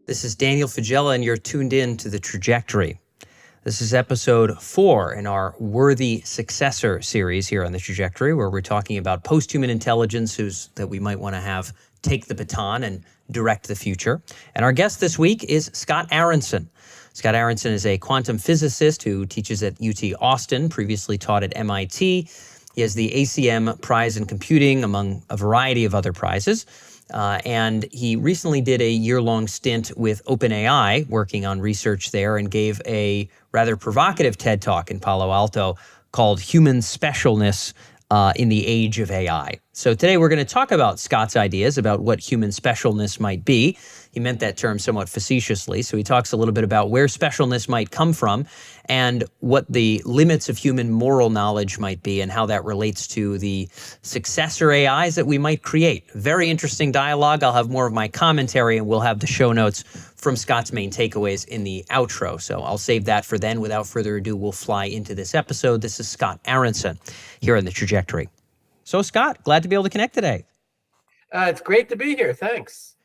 This is Daniel Fagella, and you're tuned in to The Trajectory. This is episode 4 in our Worthy Successor series here on The Trajectory, where we're talking about posthuman intelligence that we might want to have take the baton and direct the future. And our guest this week is Scott Aaronson. Scott Aaronson is a quantum physicist who teaches at UT Austin, previously taught at MIT. He has the ACM Prize in Computing, among a variety of other prizes. And he recently did a year-long stint with OpenAI, working on research there, and gave a rather provocative TED Talk in Palo Alto called Human Specialness in the Age of AI. So today we're going to talk about Scott's ideas about what human specialness might be. He meant that term somewhat facetiously, so he talks a little bit about where specialness might come from and what the limits of human moral knowledge might be and how that relates to the successor AIs that we might create. Very interesting dialogue. I'll have more of my commentary, and we'll have the show notes from Scott's main takeaways in the outro. So I'll save that for then. Without further ado, we'll fly into this episode. This is Scott Aaronson here on The Trajectory. So Scott, glad to be able to connect today. It's great to be here. Thanks.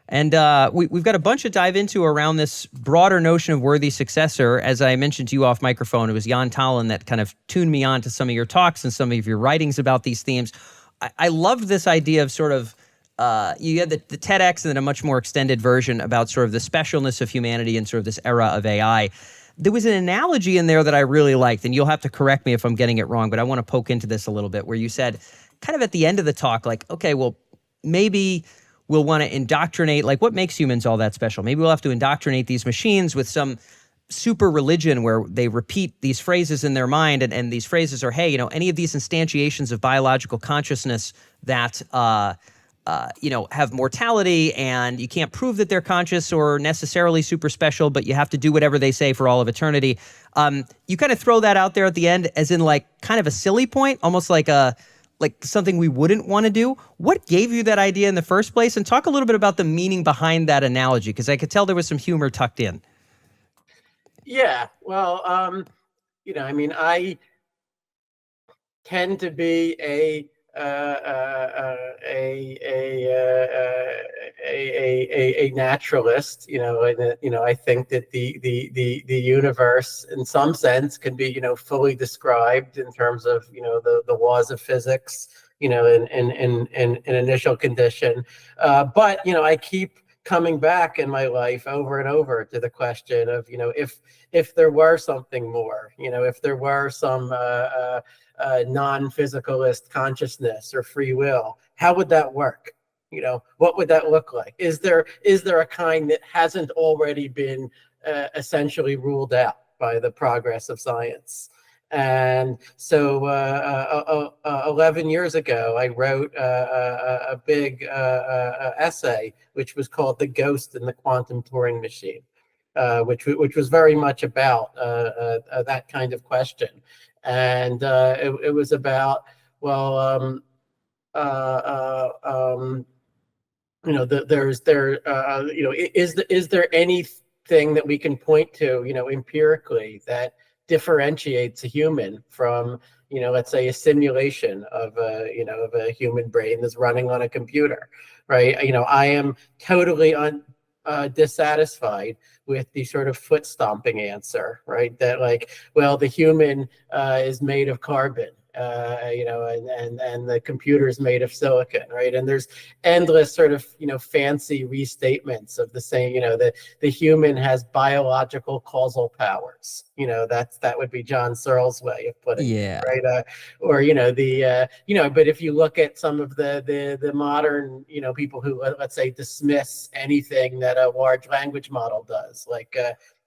And we've got a bunch to dive into around this broader notion of worthy successor. As I mentioned to you off microphone, it was Jan Tallinn that kind of tuned me on to some of your talks and some of your writings about these themes. I loved this idea of sort of, you had the TEDx and then a much more extended version about sort of the specialness of humanity and sort of this era of AI. There was an analogy in there that I really liked, and you'll have to correct me if I'm getting it wrong, but I want to poke into this a little bit, where you said kind of at the end of the talk, like, okay, well, maybe we'll want to indoctrinate, like what makes humans all that special? Maybe we'll have to indoctrinate these machines with some super religion where they repeat these phrases in their mind, and these phrases are, hey, any of these instantiations of biological consciousness that have mortality, and you can't prove that they're conscious or necessarily super special, but you have to do whatever they say for all of eternity. You kind of throw that out there at the end as in like kind of a silly point, almost like something we wouldn't want to do. What gave you that idea in the first place? And talk a little bit about the meaning behind that analogy, because I could tell there was some humor tucked in. Yeah, well, I tend to be a naturalist, and I think that the universe, in some sense, can be fully described in terms of the laws of physics, in initial condition, but I keep coming back in my life over and over to the question of if there were something more, if there were some non-physicalist consciousness or free will, how would that work? What would that look like? Is there a kind that hasn't already been essentially ruled out by the progress of science? And so 11 years ago, I wrote a big essay, which was called "The Ghost in the Quantum Turing Machine," which was very much about that kind of question. And it was about, well, is there anything that we can point to, empirically, that differentiates a human from, let's say, a simulation of a human brain that's running on a computer, right? I am totally dissatisfied with the sort of foot stomping answer, right? That like, well, the human is made of carbon, and the computer is made of silicon, right? And there's endless sort of, fancy restatements of the same, the human has biological causal powers. That would be John Searle's way of putting it, right? But if you look at some of the modern, people who, let's say, dismiss anything that a large language model does, like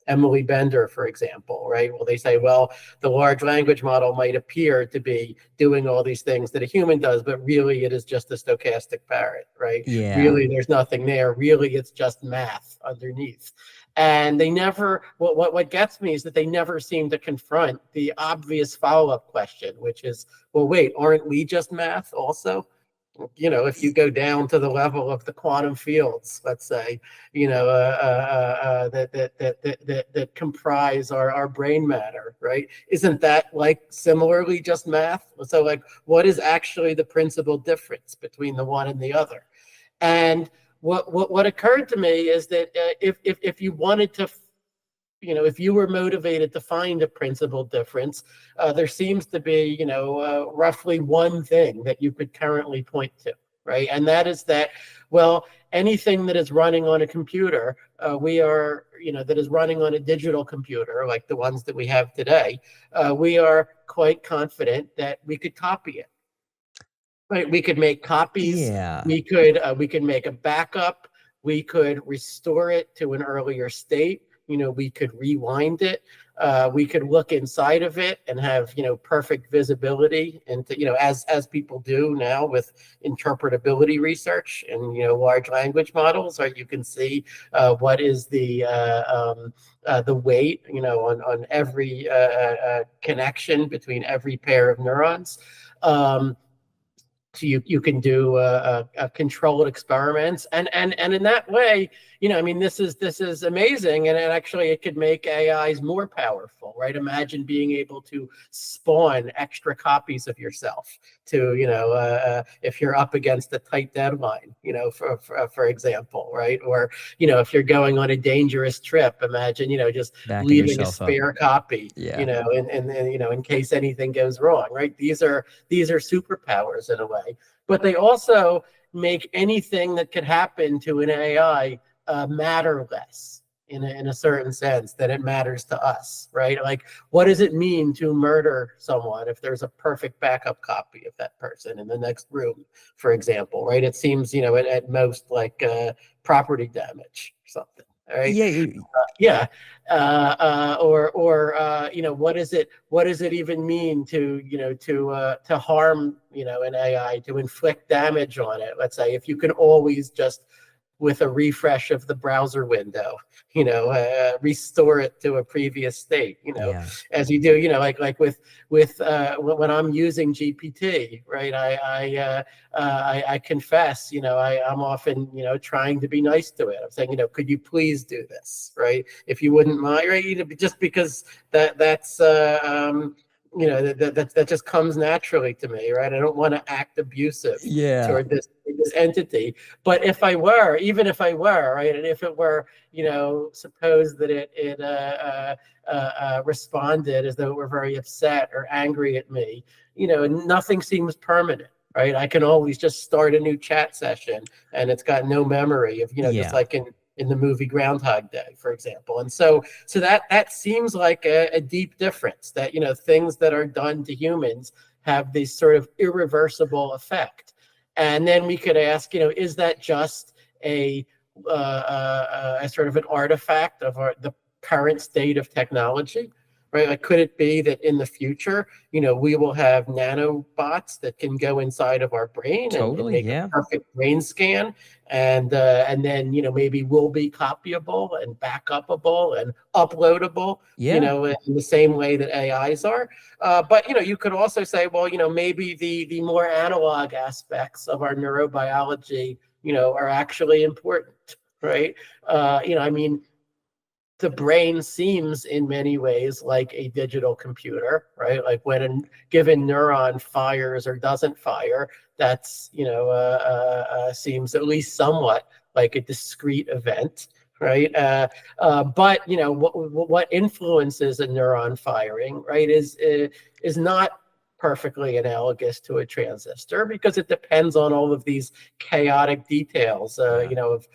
Emily Bender, for example, right? Well, they say, well, the large language model might appear to be doing all these things that a human does, but really it is just a stochastic parrot, right? Yeah. Really, there's nothing there. Really, it's just math underneath. And they never, what gets me is that they never seem to confront the obvious follow-up question, which is, well, wait, aren't we just math also? If you go down to the level of the quantum fields, let's say, that comprise our brain matter, right? Isn't that like similarly just math? So like, what is actually the principal difference between the one and the other? And what occurred to me is that if you wanted to, if you were motivated to find a principal difference, there seems to be, roughly one thing that you could currently point to, right? And that is that, well, anything that is running on a computer, that is running on a digital computer, like the ones that we have today, we are quite confident that we could copy it. Right, we could make copies. Yeah. We could make a backup. We could restore it to an earlier state. We could rewind it. We could look inside of it and have perfect visibility into as people do now with interpretability research and large language models. Right, you can see what is the weight on every connection between every pair of neurons. So you can do controlled experiments, and in that way, this is amazing, and actually it could make AIs more powerful, right? Imagine being able to spawn extra copies of yourself to if you're up against a tight deadline, for example, right? Or if you're going on a dangerous trip, imagine just Backing leaving a yourself up. spare copy, Yeah. in case anything goes wrong, right? These are superpowers in a way. But they also make anything that could happen to an AI matter less in a certain sense than it matters to us, right? Like, what does it mean to murder someone if there's a perfect backup copy of that person in the next room, for example, right? It seems, at most like property damage or something, right? Yeah. What does it even mean to harm an AI, to inflict damage on it? Let's say if you can always just with a refresh of the browser window, restore it to a previous state, as you do, like with when I'm using GPT, right? I confess, I'm often, trying to be nice to it. I'm saying, could you please do this, right? If you wouldn't mind, right? Just because that's that just comes naturally to me, right? I don't want to act abusive toward this entity. But even if I were, right, and if it were, suppose that it responded as though it were very upset or angry at me, nothing seems permanent. Right, I can always just start a new chat session, and it's got no memory of just like in the movie Groundhog Day, for example. And so that seems like a deep difference, that things that are done to humans have this sort of irreversible effect. And then we could ask, is that just a sort of an artifact of the current state of technology? Right? Like, could it be that in the future, we will have nanobots that can go inside of our brain and make a perfect brain scan, and then maybe we'll be copyable and backupable and uploadable, in the same way that AIs are. But you could also say, well, maybe the more analog aspects of our neurobiology, are actually important, right? The brain seems in many ways like a digital computer, right? Like when a given neuron fires or doesn't fire, that's, seems at least somewhat like a discrete event, right? But, what influences a neuron firing, right, is not perfectly analogous to a transistor, because it depends on all of these chaotic details, of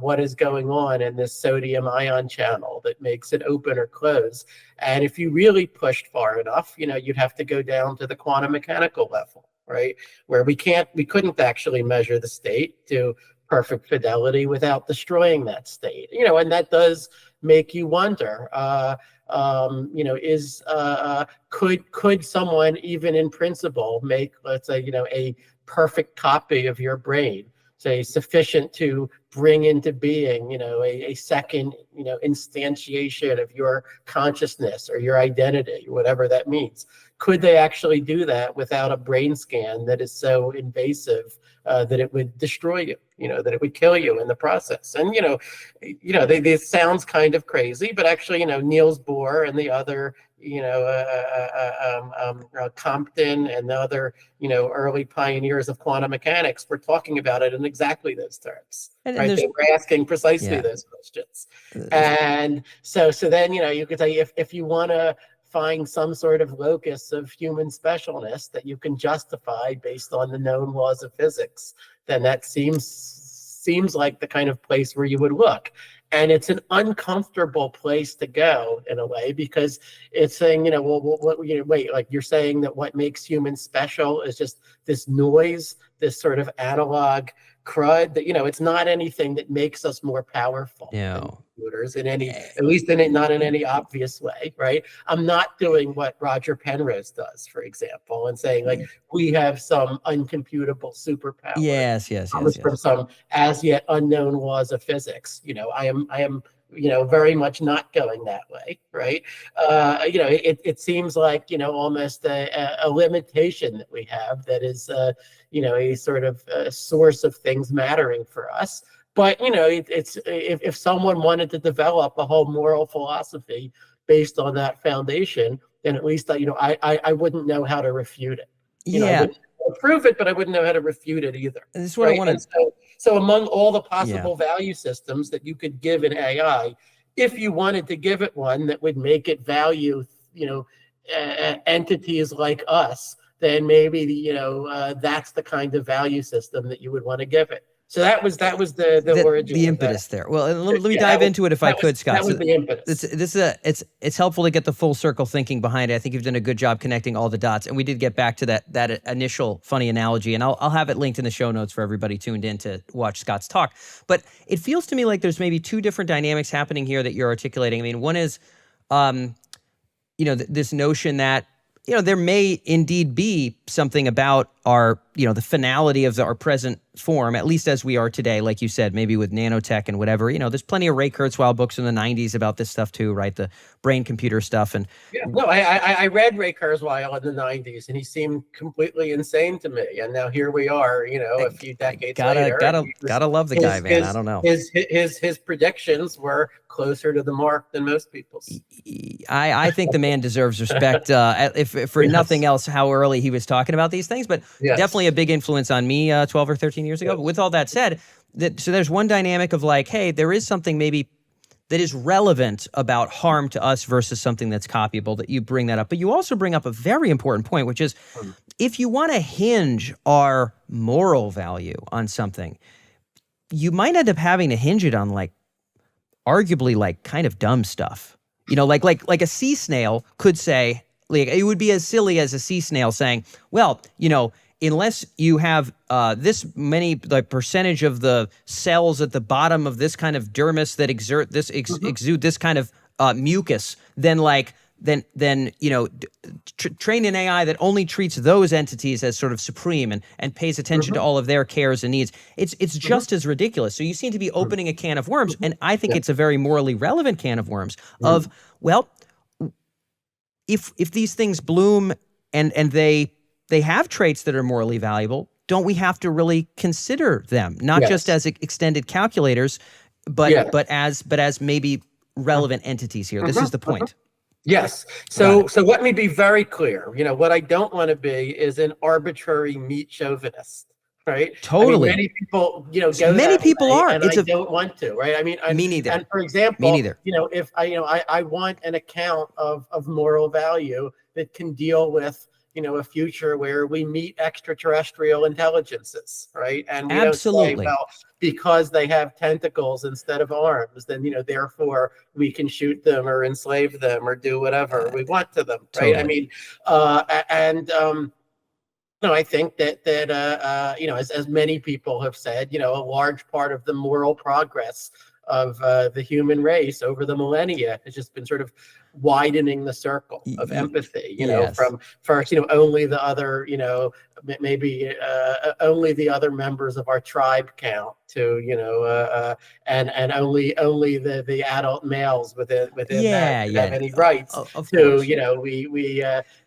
what is going on in this sodium ion channel that makes it open or close. And if you really pushed far enough, you'd have to go down to the quantum mechanical level, right, where we couldn't actually measure the state to perfect fidelity without destroying that state. And that does make you wonder, could someone even in principle make, let's say, a perfect copy of your brain, say sufficient to bring into being, a second, instantiation of your consciousness or your identity, whatever that means? Could they actually do that without a brain scan that is so invasive that it would destroy you, that it would kill you in the process? And, this sounds kind of crazy, but actually, Niels Bohr and the other, Compton and the other, early pioneers of quantum mechanics were talking about it in exactly those terms, And right? there's They were asking precisely yeah. those questions. And so then, you could say if you want to find some sort of locus of human specialness that you can justify based on the known laws of physics, then that seems like the kind of place where you would look. And it's an uncomfortable place to go in a way, because it's saying, wait, like you're saying that what makes humans special is just this noise, this sort of analog crud that, it's not anything that makes us more powerful than computers in any, at least not in any obvious way, right? I'm not doing what Roger Penrose does, for example, and saying like we have some uncomputable superpower. Yes. From some as yet unknown laws of physics. I am very much not going that way, right? It seems like, almost a limitation that we have that is, a sort of source of things mattering for us. But, it's if someone wanted to develop a whole moral philosophy based on that foundation, then at least, I wouldn't know how to refute it. I wouldn't prove it, but I wouldn't know how to refute it either. And this is what I want to. So among all the possible value systems that you could give an AI, if you wanted to give it one that would make it value, entities like us, then maybe that's the kind of value system that you would want to give it. So that was the origin, the impetus there. Well, let me dive into it if I could, Scott. That was the impetus. It's helpful to get the full circle thinking behind it. I think you've done a good job connecting all the dots, and we did get back to that initial funny analogy, and I'll have it linked in the show notes for everybody tuned in to watch Scott's talk. But it feels to me like there's maybe two different dynamics happening here that you're articulating. I mean, one is, this notion that there may indeed be something about our, the finality of our present form, at least as we are today, like you said, maybe with nanotech and whatever. There's plenty of Ray Kurzweil books in the 90s about this stuff too, right? The brain computer stuff. And I read Ray Kurzweil in the 90s, and he seemed completely insane to me. And now here we are, a few decades later. Gotta love the guy, man. I don't know. His predictions were closer to the mark than most people's. I think the man deserves respect, if for nothing else, how early he was talking about these things, but definitely a big influence on me 12 or 13 years ago. But with all that said, so there's one dynamic of like, hey, there is something maybe that is relevant about harm to us versus something that's copyable, that you bring that up. But you also bring up a very important point, which is if you want to hinge our moral value on something, you might end up having to hinge it on like arguably like kind of dumb stuff. Like a sea snail could say, like, it would be as silly as a sea snail saying, well, unless you have this many, the percentage of the cells at the bottom of this kind of dermis that exude this kind of mucus, then train an AI that only treats those entities as sort of supreme and pays attention to all of their cares and needs. It's just as ridiculous. So you seem to be opening a can of worms, and I think it's a very morally relevant can of worms of, well, if these things bloom and they have traits that are morally valuable, don't we have to really consider them, not just as extended calculators, but as maybe relevant entities here? This is the point. Yes. So let me be very clear. What I don't want to be is an arbitrary meat chauvinist. Right. Totally. Many people, many people are. And I don't want to. Right. Me neither. And for example, me neither. If I want an account of moral value that can deal with, a future where we meet extraterrestrial intelligences, right? And we absolutely don't say, well, because they have tentacles instead of arms, then therefore we can shoot them or enslave them or do whatever we want to them, right? Totally. I think that as many people have said, a large part of the moral progress of the human race over the millennia has just been sort of widening the circle of empathy, from first, only the other, maybe only the other members of our tribe count, to, and only the adult males within that should have any rights of to, course.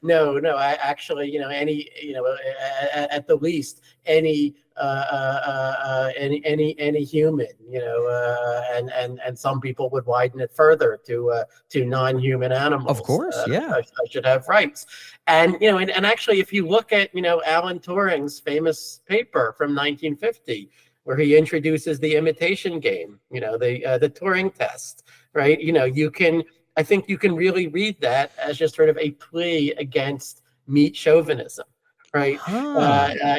no, I actually, any, at the least, any human, and some people would widen it further to non-human animals. Of course, yeah. I should have rights. And and actually, if you look at Alan Turing's famous paper from 1950, where he introduces the imitation game, the Turing test, right? I think you can really read that as just sort of a plea against meat chauvinism, right?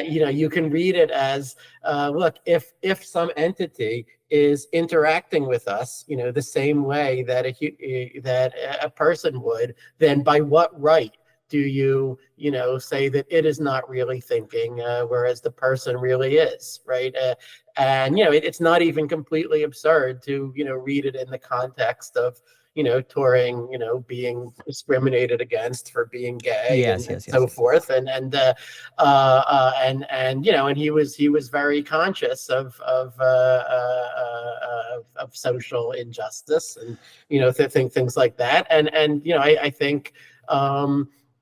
You can read it as, look, if some entity is interacting with us, the same way that a person would, then by what right do you, say that it is not really thinking, whereas the person really is, right? And it's not even completely absurd to read it in the context of Turing, being discriminated against for being gay, and so forth, and he was very conscious of social injustice, and things like that, and I think.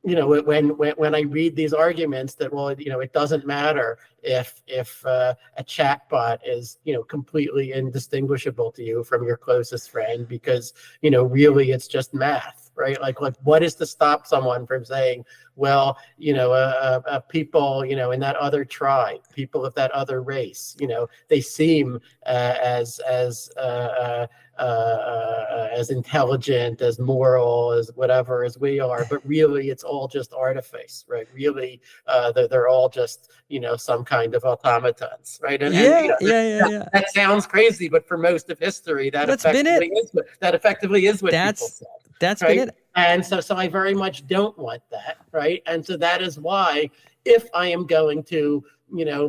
When I read these arguments that, well, it doesn't matter if a chatbot is completely indistinguishable to you from your closest friend, because really it's just math, right? Like what is to stop someone from saying, well, people in that other tribe, people of that other race, they seem as intelligent, as moral, as whatever as we are, but really it's all just artifice, right? Really, they're all just some kind of automatons, right? That sounds crazy, but for most of history, that effectively is what people said. That's been it. And so I very much don't want that, right? And so that is why, if I am going to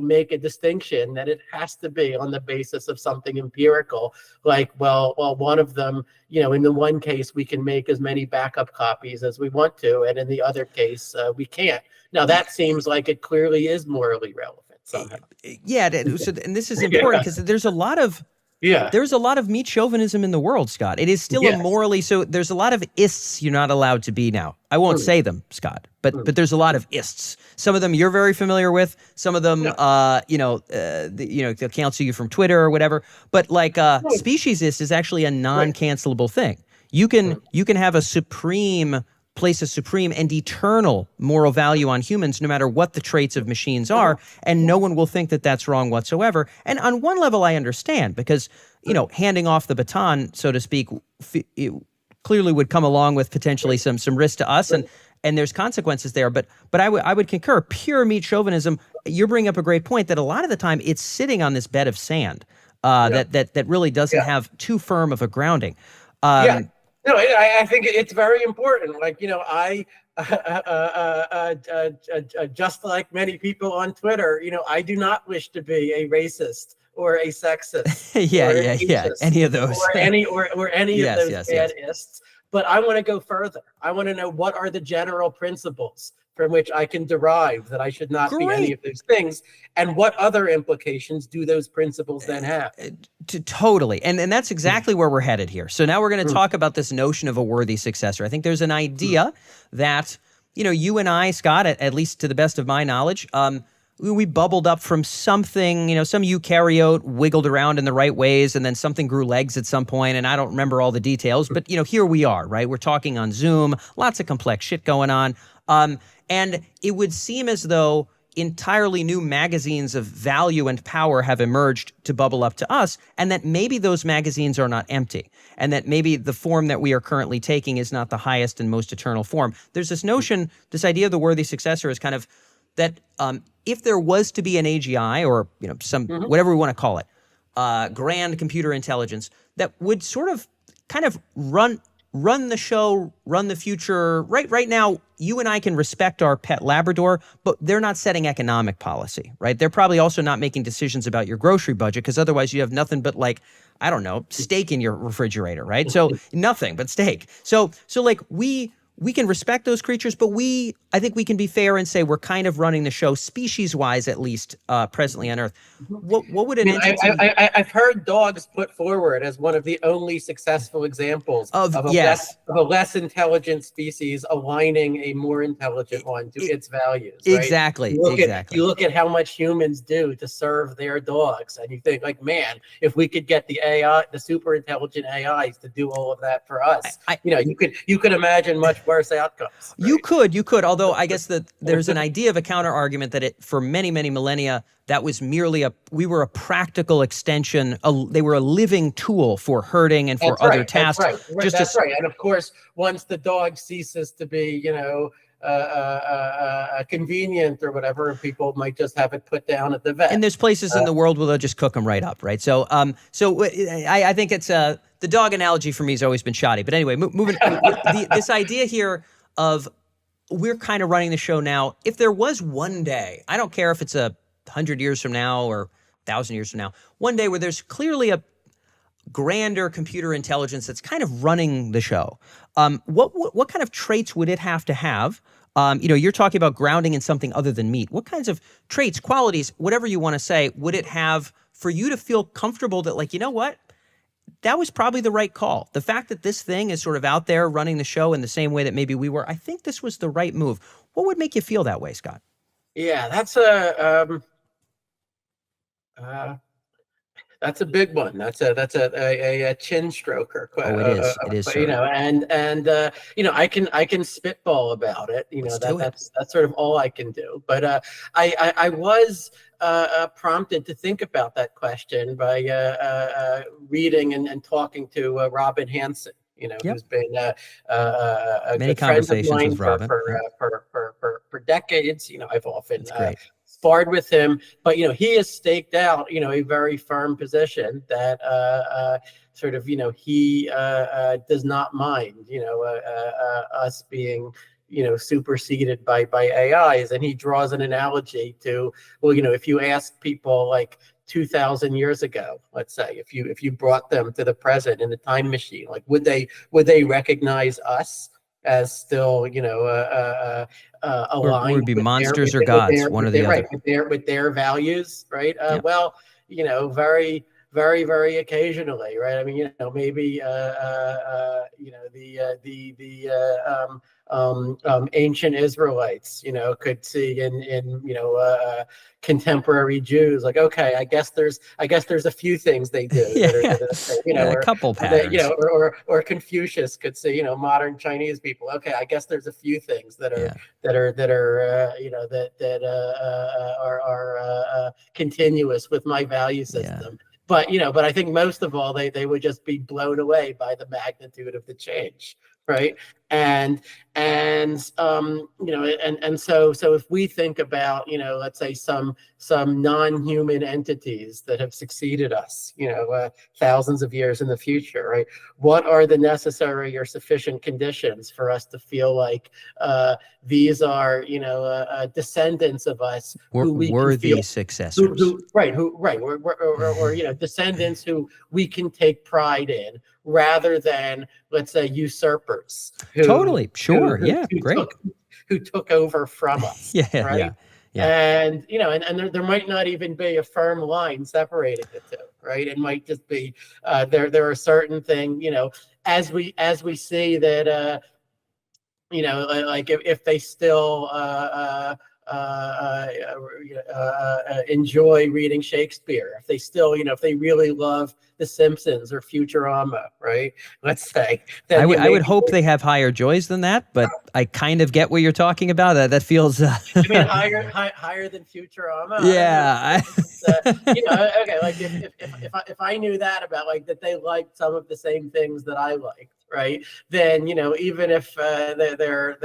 make a distinction, that it has to be on the basis of something empirical, like, well, one of them, in the one case, we can make as many backup copies as we want to, and in the other case, we can't. Now, that seems like it clearly is morally relevant somehow. Yeah, and this is important because there's a lot of meat chauvinism in the world, Scott. It is still a morally, so there's a lot of ists you're not allowed to be now. I won't say them, Scott, but there's a lot of ists. Some of them you're very familiar with. Some of them, they'll cancel you from Twitter or whatever. But like speciesist is actually a non-cancelable thing. You can have place a supreme and eternal moral value on humans, no matter what the traits of machines are, and no one will think that that's wrong whatsoever. And on one level, I understand, because handing off the baton, so to speak, it clearly would come along with potentially some risk to us, and there's consequences there. But I would concur. Pure meat chauvinism. You're bringing up a great point that a lot of the time it's sitting on this bed of sand that really doesn't have too firm of a grounding. No, I think it's very important. Like, I just like many people on Twitter, I do not wish to be a racist or a sexist. Any of those. Or any of those bad ists. But I want to go further. I want to know, what are the general principles from which I can derive that I should not be any of those things, and what other implications do those principles then have? Totally. And that's exactly where we're headed here. So now we're going to talk about this notion of a worthy successor. I think there's an idea that, you and I, Scott, at least to the best of my knowledge, we bubbled up from something, some eukaryote wiggled around in the right ways, and then something grew legs at some point, and I don't remember all the details, but, here we are, right? We're talking on Zoom, lots of complex shit going on. And it would seem as though entirely new magazines of value and power have emerged to bubble up to us, and that maybe those magazines are not empty, and that maybe the form that we are currently taking is not the highest and most eternal form. There's this notion, this idea of the worthy successor is kind of that if there was to be an AGI or some whatever we want to call it, grand computer intelligence that would sort of kind of run the show, run the future. Right now, you and I can respect our pet Labrador, but they're not setting economic policy, right? They're probably also not making decisions about your grocery budget, because otherwise you have nothing but, like, I don't know, steak in your refrigerator, right? So nothing but steak. So like we we can respect those creatures, but I think we can be fair and say we're kind of running the show, species-wise at least, presently on Earth. What would an entity... I've heard dogs put forward as one of the only successful examples of a less intelligent species aligning a more intelligent one to its values. Right? Exactly. You look at how much humans do to serve their dogs, and you think, like, man, if we could get the AI, the super intelligent AIs, to do all of that for us, you could imagine much worse outcomes. Right? You could. Although I guess that there's an idea of a counter argument that for many millennia that was merely we were a practical extension. They were a living tool for herding and for other tasks. That's right. And of course, once the dog ceases to be, convenient or whatever, people might just have it put down at the vet. And there's places in the world where they'll just cook them right up, right? So, I think it's the dog analogy for me has always been shoddy. But anyway, moving this idea here of we're kind of running the show now. If there was one day, I don't care if it's 100 years from now or 1,000 years from now, one day where there's clearly a grander computer intelligence that's kind of running the show, what kind of traits would it have to have? You're talking about grounding in something other than meat. What kinds of traits, qualities, whatever you want to say, would it have for you to feel comfortable that, like, you know what? That was probably the right call. The fact that this thing is sort of out there running the show in the same way that maybe we were, I think this was the right move. What would make you feel that way, Scott? Yeah, that's a big one. That's a chin stroker. It is. I can spitball about it. That's sort of all I can do. But I was prompted to think about that question by reading and talking to Robin Hanson. Who's been a many conversations friend of mine with Robin for decades. I've often sparred with him, but he has staked out a very firm position that he does not mind us being superseded by AIs, and he draws an analogy to, if you ask people like 2,000 years ago, let's say, if you brought them to the present in the time machine, like would they recognize us as still aligned? Would be monsters or gods, one or the other, with their values, right? Well, very, very, very occasionally, right? I mean, maybe ancient Israelites, could see in contemporary Jews, like, okay, I guess there's a few things they do, a couple patterns, or Confucius could see, modern Chinese people, okay, I guess there's a few things that are continuous with my value system. But I think most of all, they would just be blown away by the magnitude of the change, right? So if we think about, let's say some non-human entities that have succeeded us, thousands of years in the future, right? What are the necessary or sufficient conditions for us to feel like these are, descendants of us who we worthy successors, or descendants who we can take pride in, rather than, let's say, usurpers who took over from us. Right? And there might not even be a firm line separating the two, right? It might just be there are certain things, as we see that like if they still enjoy reading Shakespeare, if they still, if they really love The Simpsons or Futurama, right? Let's say. I would hope they have higher joys than that, but I kind of get what you're talking about. That feels. I mean, higher than Futurama. Yeah. Okay. Like if I knew that about, like, that they liked some of the same things that I liked, right? Then even if they're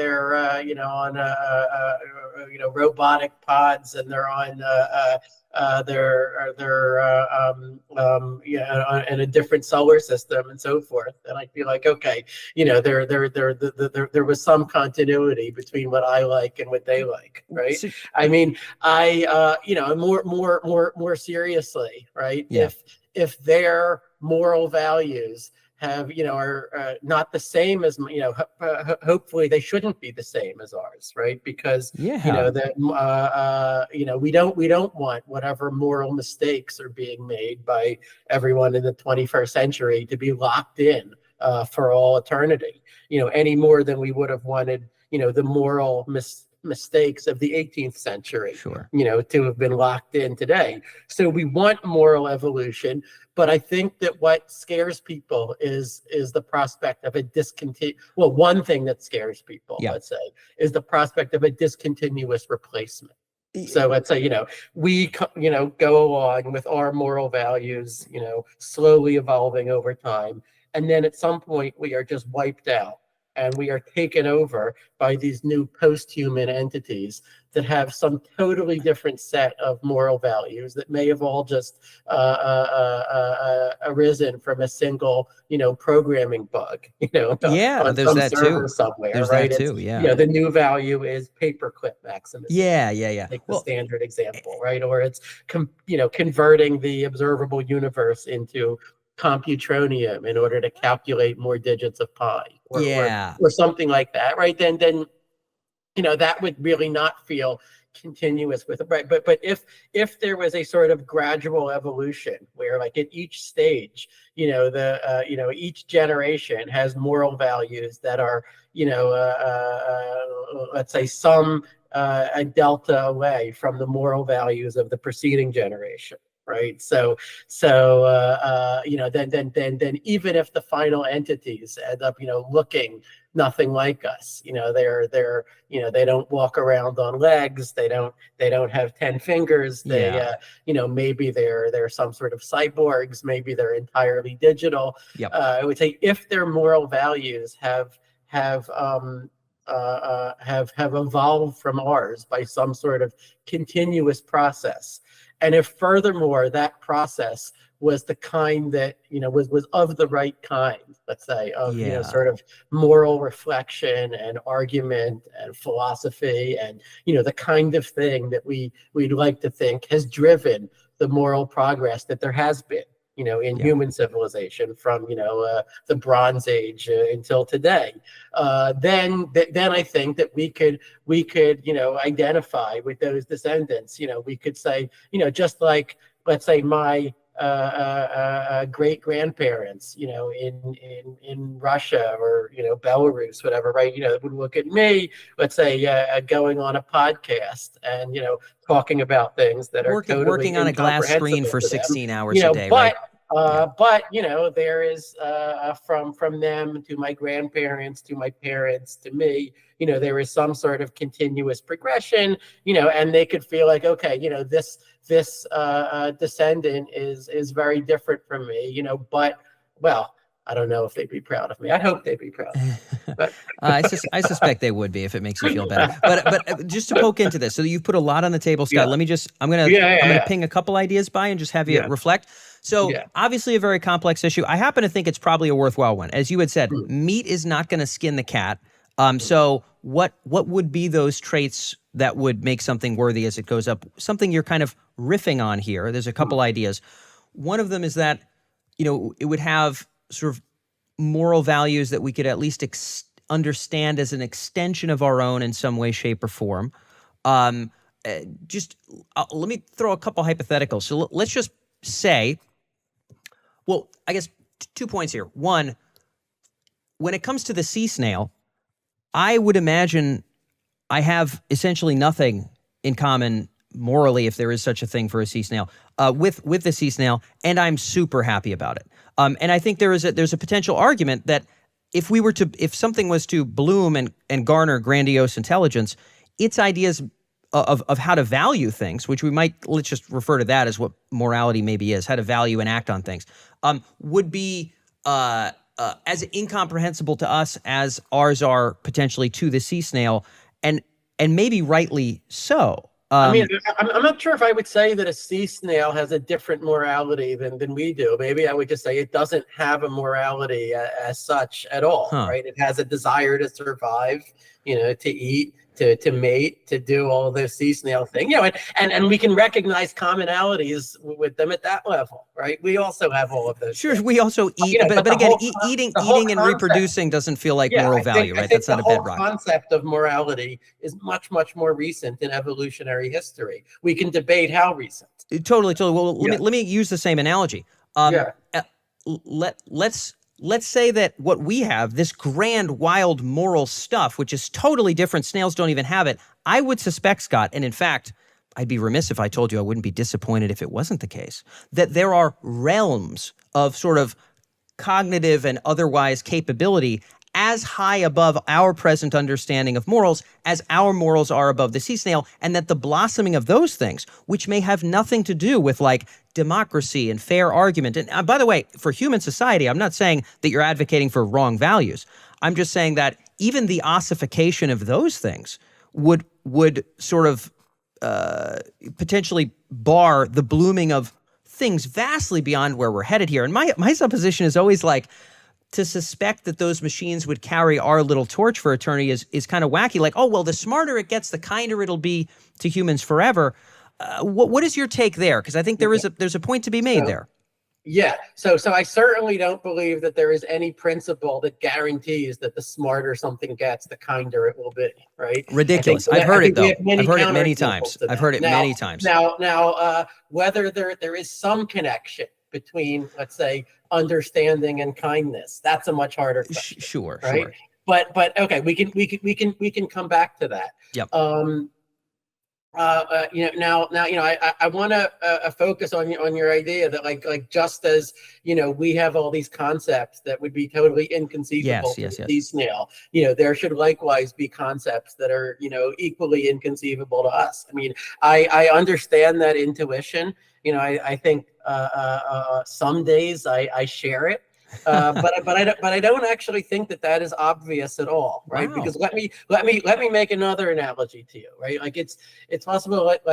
on robotic pods and they're on in a different solar system and so forth, and I'd be like, okay, there was some continuity between what I like and what they like, right? I mean, more seriously, right? Yeah. If their moral values are not the same as, hopefully they shouldn't be the same as ours, right? Because Yeah. we don't want whatever moral mistakes are being made by everyone in the 21st century to be locked in for all eternity, any more than we would have wanted, the moral mistakes of the 18th century, Sure. to have been locked in today. So we want moral evolution, but I think that what scares people is the prospect of a one thing that scares people, Yeah. let's say, is the prospect of a discontinuous replacement. So let's say, we, go along with our moral values, slowly evolving over time. And then at some point we are just wiped out and we are taken over by these new post-human entities that have some totally different set of moral values that may have all just arisen from a single, programming bug, Yeah, on there's some that server too. somewhere, There's right? that It's, too. Yeah. the new value is paperclip maximism. Yeah. Yeah. Yeah. Like the Well, standard example, right? Or it's converting the observable universe into computronium in order to calculate more digits of pi, yeah. or something like that, right? Then that would really not feel continuous with it, right? But if there was a sort of gradual evolution where, like, at each stage, each generation has moral values that are, let's say some a delta away from the moral values of the preceding generation, right? So then even if the final entities end up, looking nothing like us, they don't walk around on legs, they don't have 10 fingers, Yeah. maybe they're some sort of cyborgs, maybe they're entirely digital. Yep. I would say if their moral values have evolved from ours by some sort of continuous process, and if furthermore that process was the kind that was of the right kind, let's say, of Yeah. sort of moral reflection and argument and philosophy, and the kind of thing that we'd like to think has driven the moral progress that there has been in human civilization from the Bronze Age until today, then I think that we could identify with those descendants. We could say, just like, let's say, my great grandparents, in Russia or Belarus, whatever, right? Would look at me, let's say, going on a podcast and talking about things that are totally working on a glass screen incomprehensible for to them. 16 hours a day, right? But there is from them to my grandparents to my parents to me, there is some sort of continuous progression, and they could feel like, okay, this descendant is very different from me, but, well, I don't know if they'd be proud of me. I hope they'd be proud of me. But I suspect they would be, if it makes you feel better. But just to poke into this, so you've put a lot on the table, Scott. Let me just, I'm gonna ping a couple ideas by and just have you reflect. So obviously a very complex issue. I happen to think it's probably a worthwhile one. As you had said, meat is not going to skin the cat. So what would be those traits that would make something worthy as it goes up? Something you're kind of riffing on here. There's a couple ideas. One of them is that, it would have sort of moral values that we could at least understand as an extension of our own in some way, shape, or form. Let me throw a couple hypotheticals. So let's just say, well, I guess 2 points here. One, when it comes to the sea snail, I would imagine I have essentially nothing in common morally, if there is such a thing for a sea snail, with the sea snail, and I'm super happy about it. And I think there's a potential argument that if something was to bloom and garner grandiose intelligence, its ideas of how to value things, which let's just refer to that as what morality maybe is, how to value and act on things, would be as incomprehensible to us as ours are potentially to the sea snail, and maybe rightly so. I mean, I'm not sure if I would say that a sea snail has a different morality than we do. Maybe I would just say it doesn't have a morality as such at all, right? It has a desire to survive, to eat, to mate, to do all those sea snail thing, and we can recognize commonalities with them at that level, right? We also have all of those Sure, things. we also eat, But but again, the whole eating and concept, reproducing doesn't feel like moral value, I right? think That's the not a whole bedrock. concept of morality is much, much more recent in evolutionary history. We can debate how recent. Totally. Well, let me use the same analogy. Yeah. Let's say that what we have, this grand, wild, moral stuff, which is totally different, snails don't even have it. I would suspect, Scott, and in fact, I'd be remiss if I told you I wouldn't be disappointed if it wasn't the case, that there are realms of sort of cognitive and otherwise capability as high above our present understanding of morals as our morals are above the sea snail, and that the blossoming of those things, which may have nothing to do with like democracy and fair argument. And by the way, for human society, I'm not saying that you're advocating for wrong values. I'm just saying that even the ossification of those things would sort of potentially bar the blooming of things vastly beyond where we're headed here. And my supposition is always like, to suspect that those machines would carry our little torch for eternity is kind of wacky. Like, oh, well, the smarter it gets, the kinder it'll be to humans forever. What is your take there? Because I think there's a point to be made there. Yeah. So I certainly don't believe that there is any principle that guarantees that the smarter something gets, the kinder it will be. Right. Ridiculous. I've heard it though. I've heard it many times. I've heard it many times. Now, whether there is some connection between, let's say, understanding and kindness, that's a much harder question. Sure. Right. Sure. But okay, we can come back to that. Yep. I want to focus on your idea that like just as we have all these concepts that would be totally inconceivable to the sea snail, there should likewise be concepts that are equally inconceivable to us. I mean, I understand that intuition. I think some days I share it. But I don't actually think that is obvious at all, right? Wow. Because let me make another analogy to you, right? Like it's possible, let's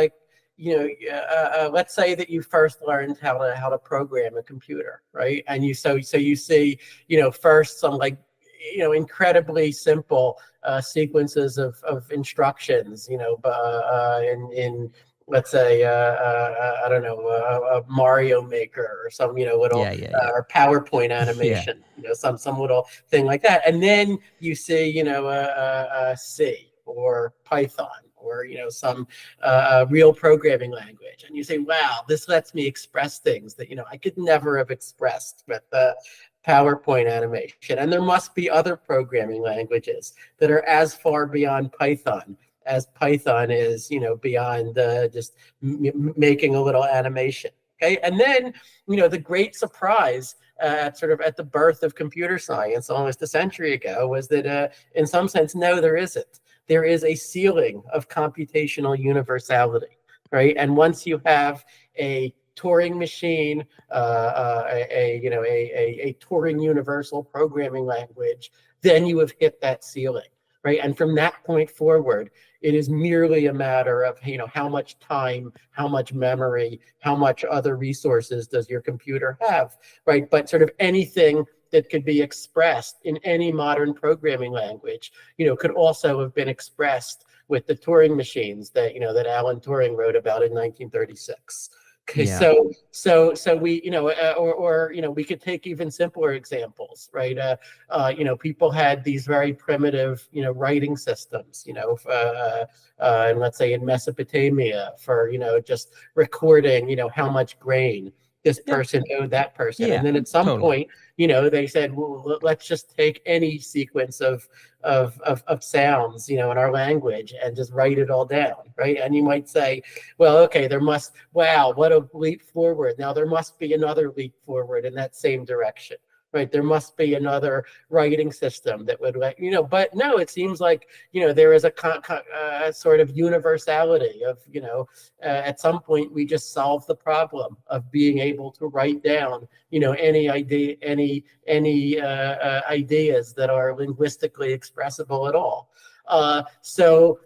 say that you first learned how to program a computer, right? And you see first some incredibly simple sequences of instructions, in let's say, I don't know, a Mario Maker or some, little or PowerPoint animation, some little thing like that. And then you see, C or Python or, some real programming language. And you say, wow, this lets me express things that, I could never have expressed with the PowerPoint animation. And there must be other programming languages that are as far beyond Python as Python is, beyond just making a little animation. Okay, and then the great surprise at the birth of computer science almost a century ago was that in some sense, no, there isn't. There is a ceiling of computational universality, right? And once you have a Turing machine, a Turing universal programming language, then you have hit that ceiling. Right. And from that point forward, it is merely a matter of, how much time, how much memory, how much other resources does your computer have. Right. But sort of anything that could be expressed in any modern programming language, could also have been expressed with the Turing machines that, that Alan Turing wrote about in 1936. Okay, yeah. So we, we could take even simpler examples, right? People had these very primitive, writing systems, and let's say in Mesopotamia for, just recording, how much grain this person owed that person. And then at some point, they said, well, let's just take any sequence of sounds, in our language and just write it all down, right? And you might say, well, okay, wow, what a leap forward. Now there must be another leap forward in that same direction, right? There must be another writing system that would let, but no, it seems like, there is a sort of universality of, at some point we just solve the problem of being able to write down, any idea, ideas that are linguistically expressible at all. So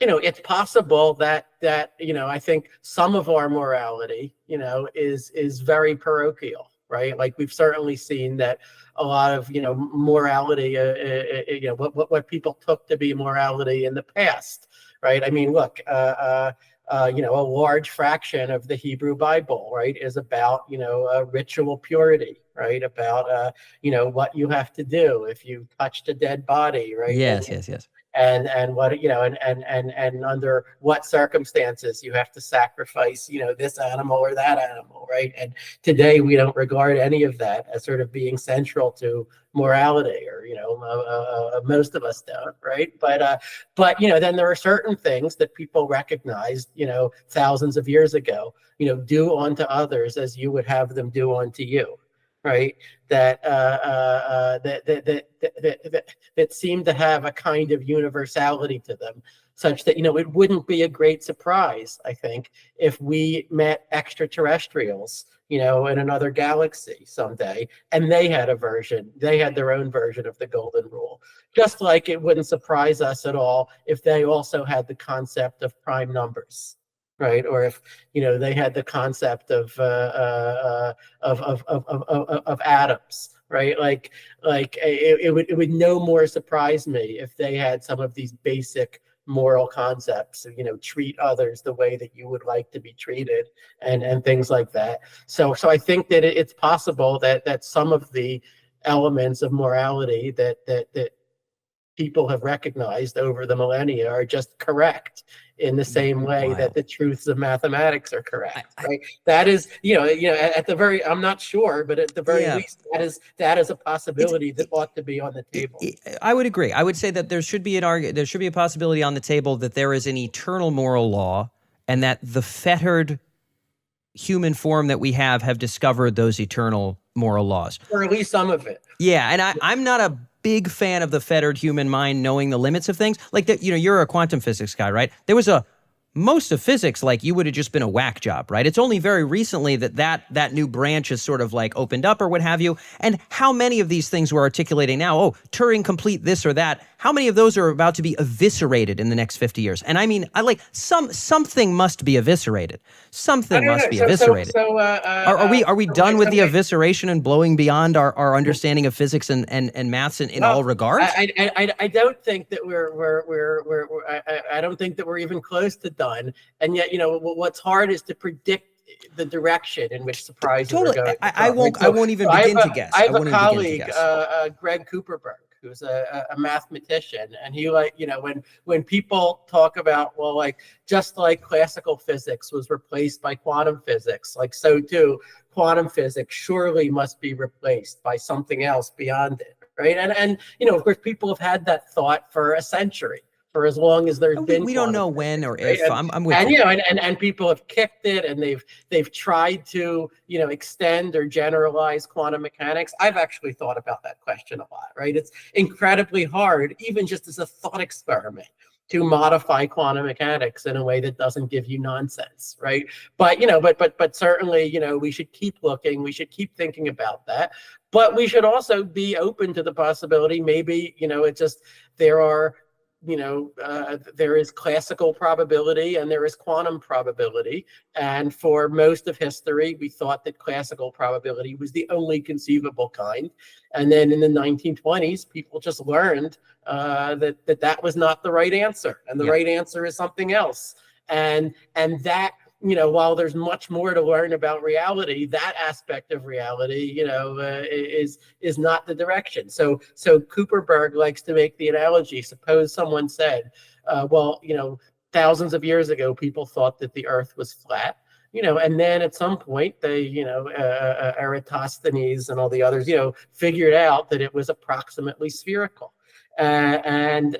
it's possible that I think some of our morality, is very parochial. right? Like we've certainly seen that a lot of morality, what people took to be morality in the past, right? I mean, look, a large fraction of the Hebrew Bible, right, is about ritual purity, right? About what you have to do if you touched a dead body, right? Yes, yes, yes. And what and under what circumstances you have to sacrifice this animal or that animal, right? And today we don't regard any of that as sort of being central to morality, or most of us don't, right? But then there are certain things that people recognized thousands of years ago, do unto others as you would have them do unto you, right? That seem to have a kind of universality to them, such that it wouldn't be a great surprise, I think, if we met extraterrestrials in another galaxy someday, and they had their own version of the golden rule. Just like it wouldn't surprise us at all if they also had the concept of prime numbers, right? Or if they had the concept of atoms, right? Like it would no more surprise me if they had some of these basic moral concepts, treat others the way that you would like to be treated, and things like that. So I think that it's possible that some of the elements of morality that people have recognized over the millennia are just correct, in the same way that the truths of mathematics are correct, right? That is, at the very, I'm not sure, but at the very least, that is a possibility that ought to be on the table. I would agree. I would say that there should be a possibility on the table that there is an eternal moral law, and that the fettered human form that we have discovered those eternal moral laws, or at least some of it. Yeah, and I'm not a big fan of the fettered human mind knowing the limits of things. Like that, you're a quantum physics guy, right? There was most of physics, like, you would have just been a whack job, right? It's only very recently that new branch has sort of like opened up or what have you. And how many of these things we're articulating now, Turing complete this or that, how many of those are about to be eviscerated in the next 50 years? And I mean, something must be eviscerated. Something must be eviscerated. Are we done with the evisceration and blowing beyond our understanding of physics and maths in all regards? I don't think that I don't think that we're even close to done. And yet, what's hard is to predict the direction in which surprises are going. I won't even begin to guess. I have a colleague, Greg Cooperberg, who's a mathematician, and he, when people talk about, just like classical physics was replaced by quantum physics, like so too quantum physics surely must be replaced by something else beyond it, right? And of course, people have had that thought for a century, for as long as there's been. We don't know when or if. Right? I'm with you. And people have kicked it, and they've tried to extend or generalize quantum mechanics. I've actually thought about that question a lot. Right? It's incredibly hard, even just as a thought experiment, to modify quantum mechanics in a way that doesn't give you nonsense, right? But but certainly, we should keep looking. We should keep thinking about that. But we should also be open to the possibility. Maybe there is classical probability and there is quantum probability. And for most of history, we thought that classical probability was the only conceivable kind. And then in the 1920s, people just learned that was not the right answer. And the right answer is something else. And that, while there's much more to learn about reality, that aspect of reality, is not the direction. So Cooperberg likes to make the analogy. Suppose someone said, thousands of years ago, people thought that the Earth was flat. And then at some point they, Eratosthenes and all the others, figured out that it was approximately spherical. And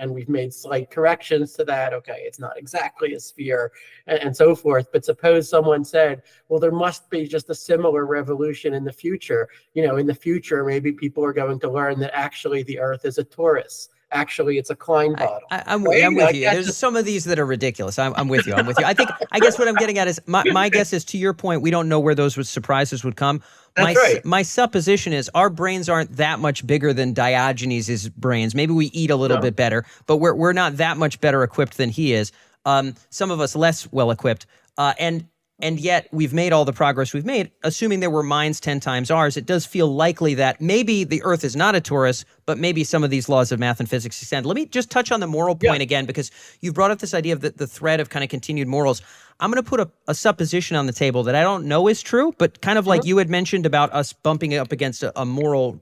we've made slight corrections to that. Okay, it's not exactly a sphere, and so forth. But suppose someone said, well, there must be just a similar revolution in the future. In the future, maybe people are going to learn that actually the Earth is a torus. Actually, it's a Klein bottle. I'm with you. There's some of these that are ridiculous. I'm with you. I guess what I'm getting at is my guess is, to your point, we don't know where those surprises would come. That's right. My supposition is our brains aren't that much bigger than Diogenes' brains. Maybe we eat a little bit better, but we're not that much better equipped than he is. Some of us less well equipped. And And yet we've made all the progress we've made, assuming there were minds 10 times ours. It does feel likely that maybe the Earth is not a torus, but maybe some of these laws of math and physics extend. Let me just touch on the moral point again, because you brought up this idea of the thread of kind of continued morals. I'm going to put a supposition on the table that I don't know is true, but kind of like you had mentioned about us bumping up against a moral,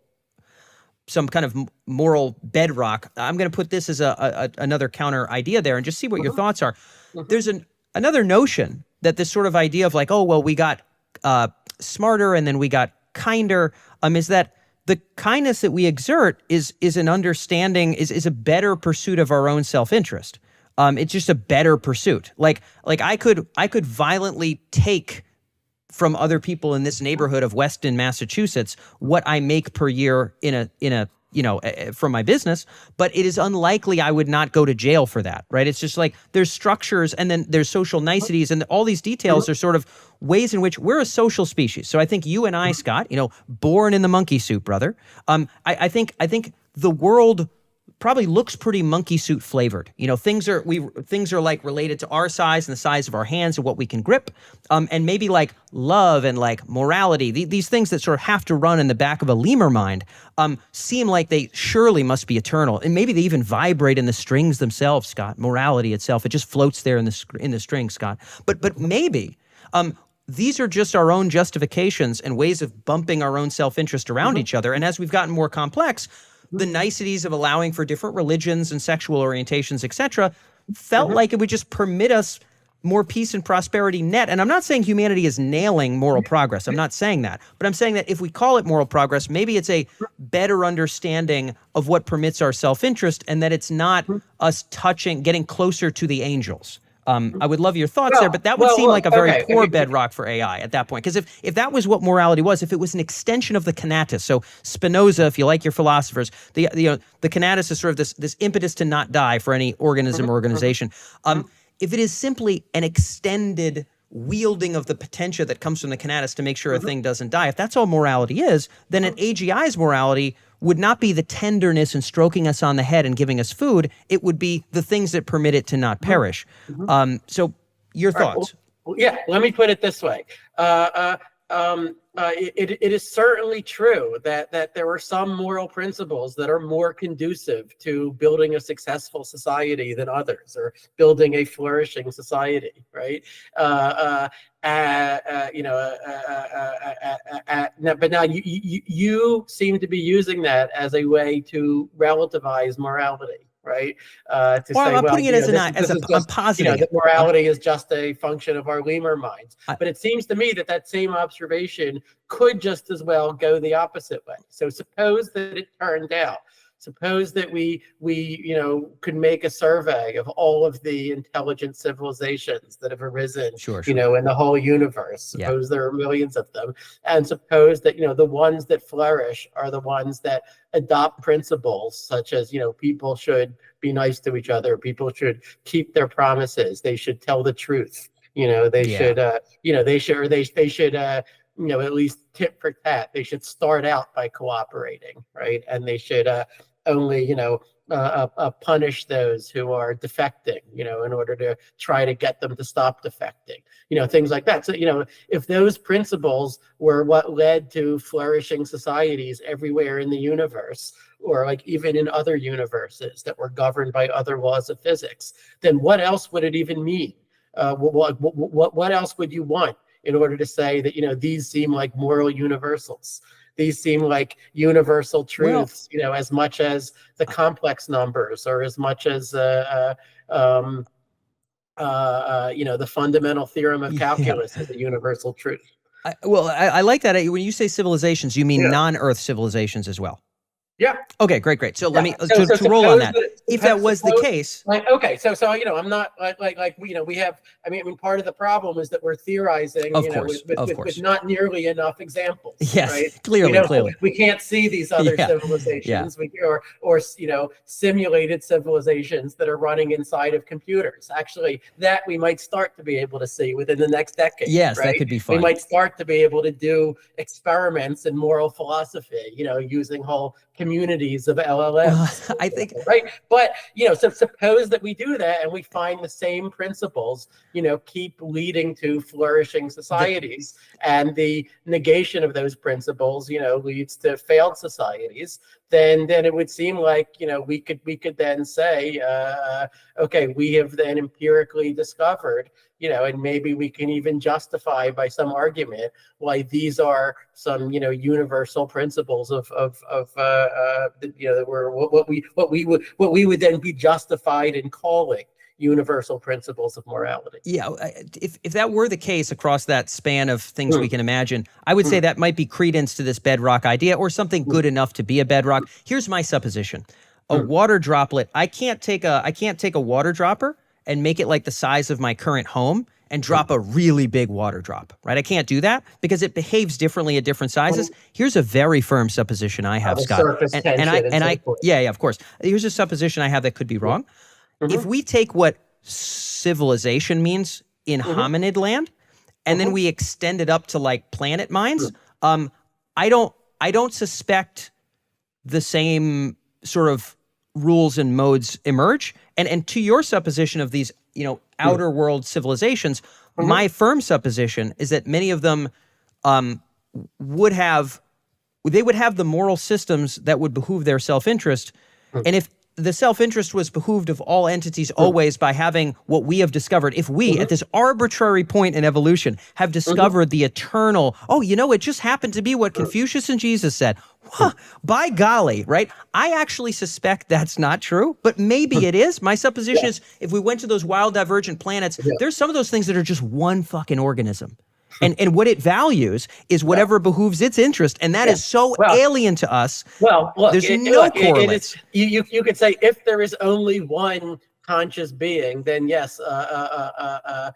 some kind of moral bedrock. I'm going to put this as another counter idea there and just see what your thoughts are. There's another notion that this sort of idea of like, oh, well, we got smarter and then we got kinder, is that the kindness that we exert is an understanding, is a better pursuit of our own self-interest. It's just a better pursuit. Like I could violently take from other people in this neighborhood of Weston, Massachusetts, what I make per year in a from my business, but it is unlikely I would not go to jail for that, right? It's just like there's structures and then there's social niceties and all these details are sort of ways in which we're a social species. So I think you and I, Scott, born in the monkey suit, brother. I think the world probably looks pretty monkey suit flavored. Things are like related to our size and the size of our hands and what we can grip. And maybe like love and like morality, these things that sort of have to run in the back of a lemur mind, seem like they surely must be eternal. And maybe they even vibrate in the strings themselves, Scott. Morality itself, it just floats there in the strings, Scott. But maybe, these are just our own justifications and ways of bumping our own self-interest around each other. And as we've gotten more complex, the niceties of allowing for different religions and sexual orientations, etc., felt like it would just permit us more peace and prosperity net. And I'm not saying humanity is nailing moral progress. I'm not saying that. But I'm saying that if we call it moral progress, maybe it's a better understanding of what permits our self-interest and that it's not us getting closer to the angels. I would love your thoughts there, but that would seem like a very poor bedrock for AI at that point. Because if that was what morality was, if it was an extension of the conatus, so Spinoza, if you like your philosophers, the conatus is sort of this impetus to not die for any organism or organization. If it is simply an extended wielding of the potentia that comes from the conatus to make sure a thing doesn't die, if that's all morality is, then an AGI's morality would not be the tenderness and stroking us on the head and giving us food. It would be the things that permit it to not perish. So your thoughts? Let me put it this way. It is certainly true that there are some moral principles that are more conducive to building a successful society than others, or building a flourishing society, right? But now you seem to be using that as a way to relativize morality. Right. I'm putting it I'm positive. That morality is just a function of our lemur minds. But it seems to me that same observation could just as well go the opposite way. So suppose that it turned out. Suppose that we could make a survey of all of the intelligent civilizations that have arisen, in the whole universe. Suppose there are millions of them, and suppose that the ones that flourish are the ones that adopt principles such as people should be nice to each other, people should keep their promises, they should tell the truth, they should at least tit for tat. They should start out by cooperating, right? And they should only, punish those who are defecting, in order to try to get them to stop defecting, things like that. So, if those principles were what led to flourishing societies everywhere in the universe, or like even in other universes that were governed by other laws of physics, then what else would it even mean? What else would you want in order to say that, these seem like moral universals? These seem like universal truths, as much as the complex numbers, or as much as the fundamental theorem of calculus is a universal truth. I like that. When you say civilizations, you mean non-Earth civilizations as well. Yeah. Okay, great. So let me to roll on that. If that was the case, I'm not we have. Part of the problem is that we're theorizing, with not nearly enough examples. Yes, right? Clearly, we can't see these other civilizations, or simulated civilizations that are running inside of computers. Actually, that we might start to be able to see within the next decade. Yes, right? that could be fun. We might start to be able to do experiments in moral philosophy, using whole communities of Well, LLMs, I think right? But so suppose that we do that and we find the same principles, keep leading to flourishing societies, and the negation of those principles, leads to failed societies. Then it would seem like we could then say, okay, we have then empirically discovered, and maybe we can even justify by some argument why these are some universal principles of that were what we would then be justified in calling universal principles of morality. Yeah, if that were the case across that span of things we can imagine, I would say that might be credence to this bedrock idea, or something good enough to be a bedrock. Here's my supposition: a water droplet. I can't take a water dropper and make it like the size of my current home and drop a really big water drop, right? I can't do that because it behaves differently at different sizes. Here's a very firm supposition I have, Scott. Surface tension and so forth. Yeah, of course. Here's a supposition I have that could be wrong. If we take what civilization means in hominid land, and then we extend it up to like planet minds, I don't suspect the same sort of rules and modes emerge. And to your supposition of these, outer world civilizations, my firm supposition is that many of them would have the moral systems that would behoove their self-interest. And if the self-interest was behooved of all entities always by having what we have discovered, if we, at this arbitrary point in evolution, have discovered the eternal, it just happened to be what Confucius and Jesus said. By golly, right? I actually suspect that's not true, but maybe it is. My supposition is if we went to those wild divergent planets, there's some of those things that are just one fucking organism. And what it values is whatever behooves its interest, and that is so alien to us. Well, look, there's no correlate. You could say if there is only one conscious being, then yes, at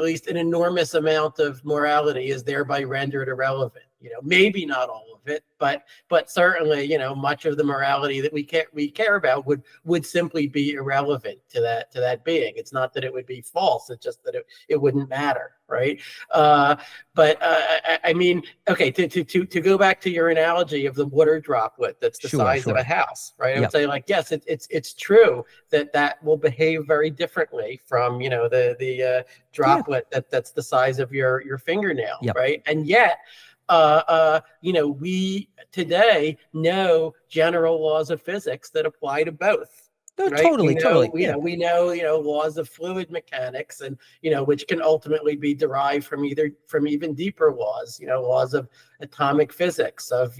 least an enormous amount of morality is thereby rendered irrelevant. Maybe not all of it, but certainly, much of the morality that we care about would simply be irrelevant to that being. It's not that it would be false; it's just that it wouldn't matter, right? I mean, okay, to go back to your analogy of the water droplet that's the size of a house, right? I would say, like, yes, it's true that will behave very differently from the droplet that's the size of your fingernail, right? And yet, we today know general laws of physics that apply to both. No, right? totally. We know laws of fluid mechanics, and which can ultimately be derived from even deeper laws, laws of atomic physics, of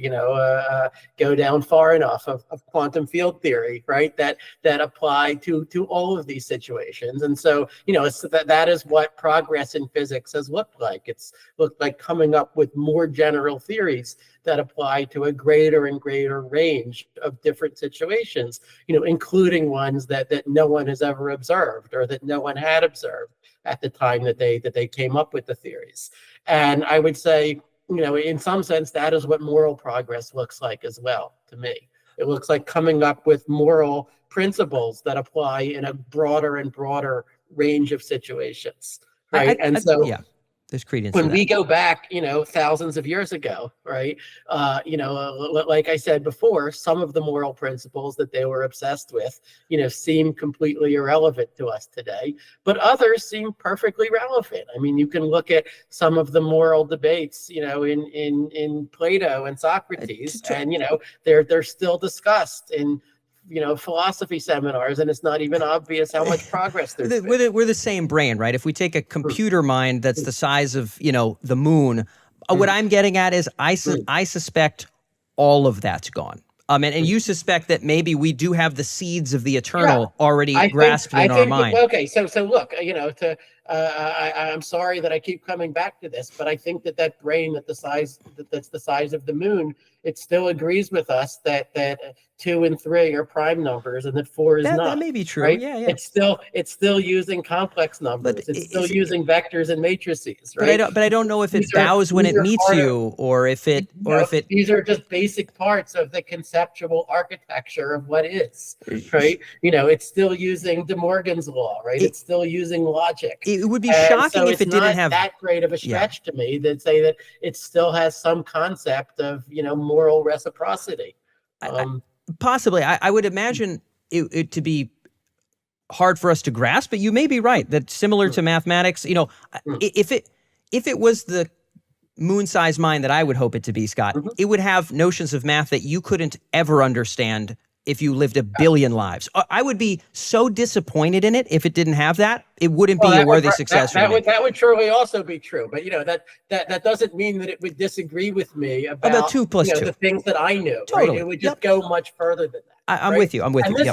go down far enough of quantum field theory, right? That apply to all of these situations. And so that is what progress in physics has looked like. It's looked like coming up with more general theories that apply to a greater and greater range of different situations, including ones that no one has ever observed, or that no one had observed at the time that they came up with the theories. And I would say, in some sense, that is what moral progress looks like as well to me. It looks like coming up with moral principles that apply in a broader and broader range of situations, right? There's credence when to that. we go back, thousands of years ago, right? Like I said before, some of the moral principles that they were obsessed with, seem completely irrelevant to us today, but others seem perfectly relevant. I mean, you can look at some of the moral debates, in Plato and Socrates, and they're still discussed in philosophy seminars, and it's not even obvious how much progress there's been. We're the same brain, right? If we take a computer mind that's the size of, the moon, what I'm getting at is I suspect all of that's gone. And you suspect that maybe we do have the seeds of the eternal already grasped in our mind. Okay, so look, I'm sorry that I keep coming back to this, but I think that brain that's the size of the moon, it still agrees with us that 2 and 3 are prime numbers and that 4 is not. That may be true. Right? Yeah. It's still using complex numbers. It's still using vectors and matrices, right? But I don't know if it bows when it meets you, or if it. These are just basic parts of the conceptual architecture of what is, right? It's still using De Morgan's law, right? It's still using logic. It would be shocking if it didn't have that great of a stretch to me that say that it still has some concept of moral reciprocity. Possibly. I would imagine it to be hard for us to grasp, but you may be right that similar to mathematics, if it was the moon-sized mind that I would hope it to be, Scott, it would have notions of math that you couldn't ever understand if you lived a billion lives. I would be so disappointed in it if it didn't have that. It wouldn't be a worthy successor. That would surely also be true, but that doesn't mean that it would disagree with me about 2 plus 2. The things that I knew. Totally. Right? It would just go much further than that. I'm with you. I'm with you.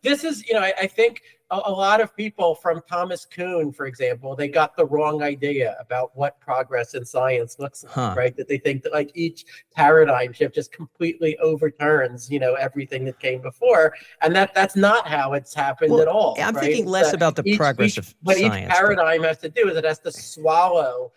This is I think a lot of people, from Thomas Kuhn, for example, they got the wrong idea about what progress in science looks like, right? That they think that like each paradigm shift just completely overturns, everything that came before. And that's not how it's happened at all. I'm thinking less about the progress of what science. What each paradigm has to do is it has to swallow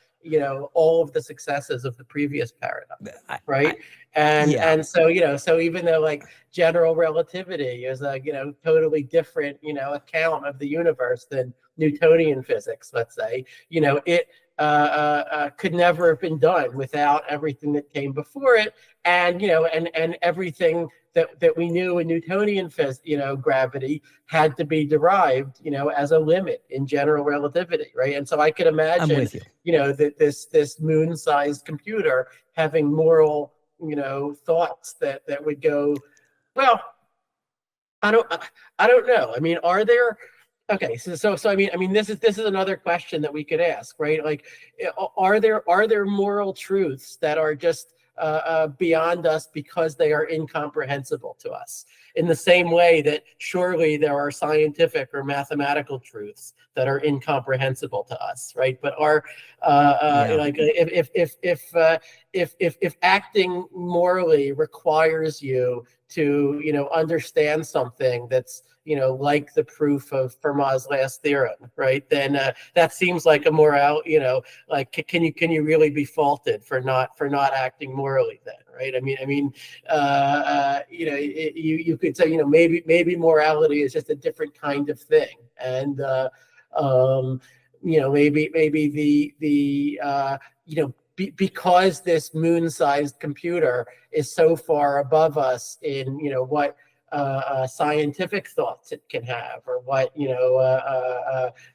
all of the successes of the previous paradigm, right? And so, so even though like general relativity is a, totally different, account of the universe than Newtonian physics, let's say, it could never have been done without everything that came before it. And, and everything that we knew in Newtonian physics, gravity had to be derived, as a limit in general relativity, right? And so I could imagine, I'm with you. That this moon-sized computer having moral, thoughts that would go, well, I don't know. I mean, are there? Okay, so I mean, this is another question that we could ask, right? Like, are there moral truths that are just beyond us because they are incomprehensible to us? In the same way that surely there are scientific or mathematical truths that are incomprehensible to us, right? But are like if acting morally requires you to understand something that's like the proof of Fermat's last theorem, right? Then that seems like a moral, like can you really be faulted for not acting morally then, right? I mean, you could say maybe morality is just a different kind of thing, and maybe the because this moon-sized computer is so far above us in what scientific thoughts it can have, or what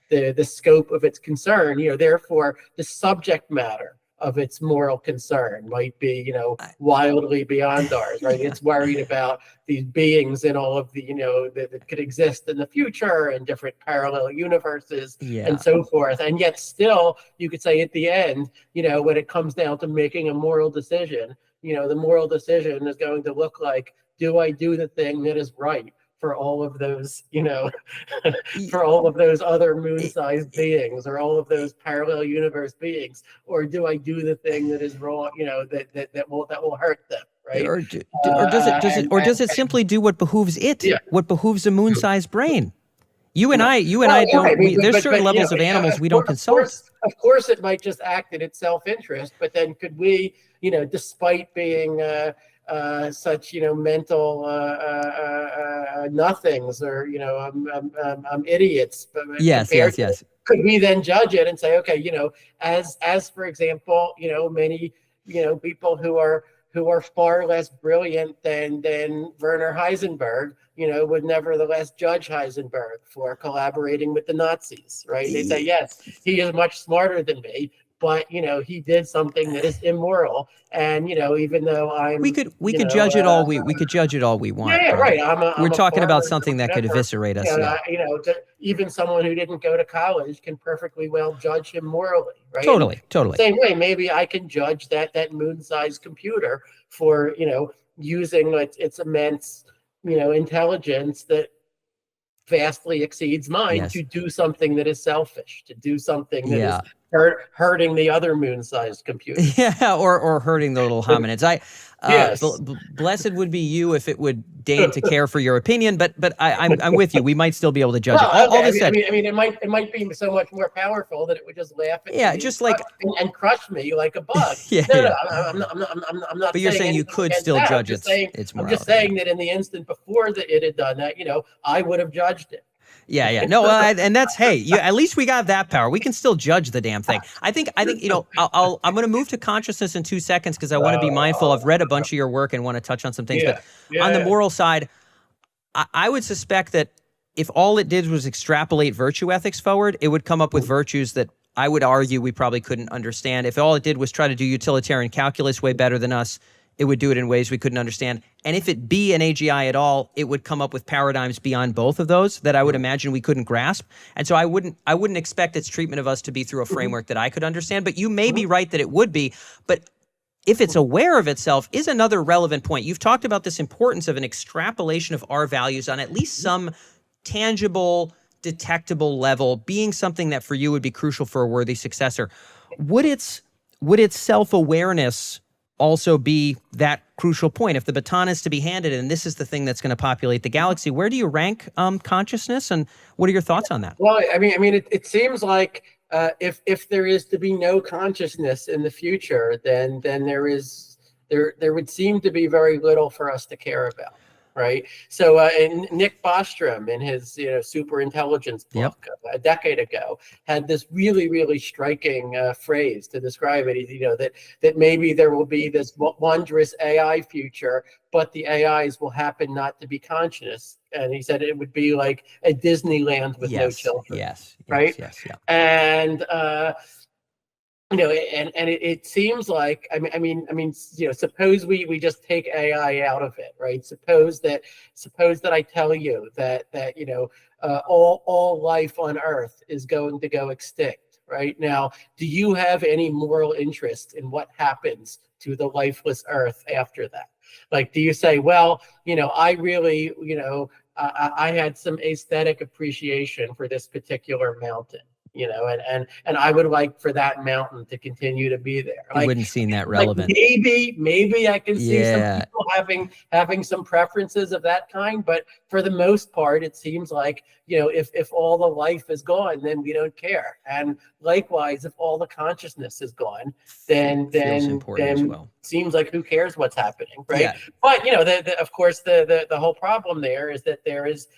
the scope of its concern, therefore the subject matter of its moral concern might be wildly beyond ours, right? It's worried about these beings in all of the that could exist in the future and different parallel universes and so forth, and yet still you could say at the end, when it comes down to making a moral decision, the moral decision is going to look like, do I do the thing that is right for all of those, for all of those other moon-sized beings, or all of those parallel universe beings, or do I do the thing that is wrong, that will hurt them, right? Or does it simply do what behooves it? What behooves a moon-sized brain? You and I don't. There's certain levels of animals we don't consult. Of course, it might just act in its self-interest, but then could we, despite being such mental nothings, or idiots. Yes. Could we then judge it and say, okay, as for example, many people who are far less brilliant than Werner Heisenberg, would nevertheless judge Heisenberg for collaborating with the Nazis, right? They say, yes, he is much smarter than me, but he did something that is immoral, and even though we could judge it all we could judge it all we want. Yeah, right. We're talking about something that could eviscerate us. Even someone who didn't go to college can perfectly well judge him morally, right? Totally. Same way, maybe I can judge that moon-sized computer for using its immense intelligence that vastly exceeds mine to do something that is selfish, to do something that is hurting the other moon-sized computer. Or hurting the little hominids. Blessed would be you if it would deign to care for your opinion, but I'm with you. We might still be able to judge it. All this said, it might be so much more powerful that it would just laugh at me, just like and crush me like a bug. I'm not. But you're saying you could still judge its morality. I'm just saying that in the instant before that it had done that, I would have judged it. Yeah. No, and that's, hey, at least we got that power. We can still judge the damn thing. I think, I'm going to move to consciousness in 2 seconds because I want to be mindful. I've read a bunch of your work and want to touch on some things. Yeah. But on the moral side, I would suspect that if all it did was extrapolate virtue ethics forward, it would come up with virtues that I would argue we probably couldn't understand. If all it did was try to do utilitarian calculus way better than us, it would do it in ways we couldn't understand. And if it be an AGI at all, it would come up with paradigms beyond both of those that I would imagine we couldn't grasp. And so I wouldn't expect its treatment of us to be through a framework that I could understand. But you may be right that it would be. But if it's aware of itself is another relevant point. You've talked about this importance of an extrapolation of our values on at least some tangible, detectable level being something that for you would be crucial for a worthy successor. Would its self-awareness also be that crucial point? If the baton is to be handed and this is the thing that's going to populate the galaxy, where do you rank consciousness, and what are your thoughts on that? Well, I mean, it seems like if there is to be no consciousness in the future, then there would seem to be very little for us to care about. Right. So and Nick Bostrom, in his super intelligence book a decade ago, had this really, really striking phrase to describe it. That maybe there will be this wondrous AI future, but the AIs will happen not to be conscious. And he said it would be like a Disneyland with no children. Yes. Right. Yes. Yeah. And it seems like I mean, suppose we just take AI out of it, right? Suppose that I tell you that all life on Earth is going to go extinct, right? Now, do you have any moral interest in what happens to the lifeless Earth after that? Like, do you say, well, I really, I had some aesthetic appreciation for this particular mountain. And I would like for that mountain to continue to be there. I wouldn't seem that relevant. Maybe I can see some people having some preferences of that kind, but for the most part, it seems like if all the life is gone, then we don't care. And likewise, if all the consciousness is gone, then seems like who cares what's happening, right? Yeah. But of course, the whole problem there is that there is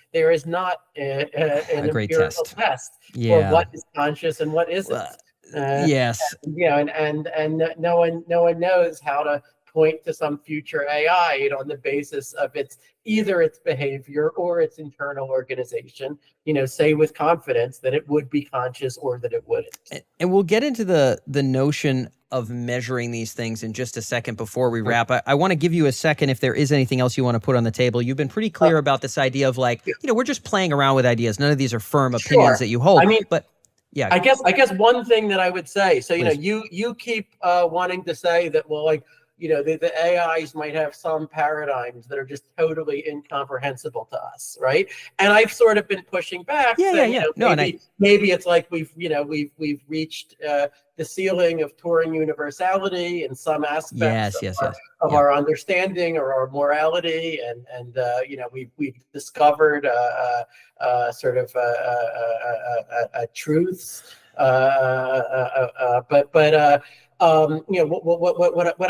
not an empirical test for what is conscious and what isn't. Yes. And no one knows how to point to some future AI on the basis of either its behavior or its internal organization, say with confidence that it would be conscious or that it wouldn't. And we'll get into the notion of measuring these things in just a second before we wrap. I want to give you a second if there is anything else you want to put on the table. You've been pretty clear about this idea of we're just playing around with ideas. None of these are firm opinions that you hold. I mean, but yeah, I guess one thing that I would say, so, you keep wanting to say that, well, the AIs might have some paradigms that are just totally incomprehensible to us, right? And I've sort of been pushing back. Maybe it's like we've reached the ceiling of Turing universality in some aspects of our understanding or our morality, and we've discovered sort of truths, what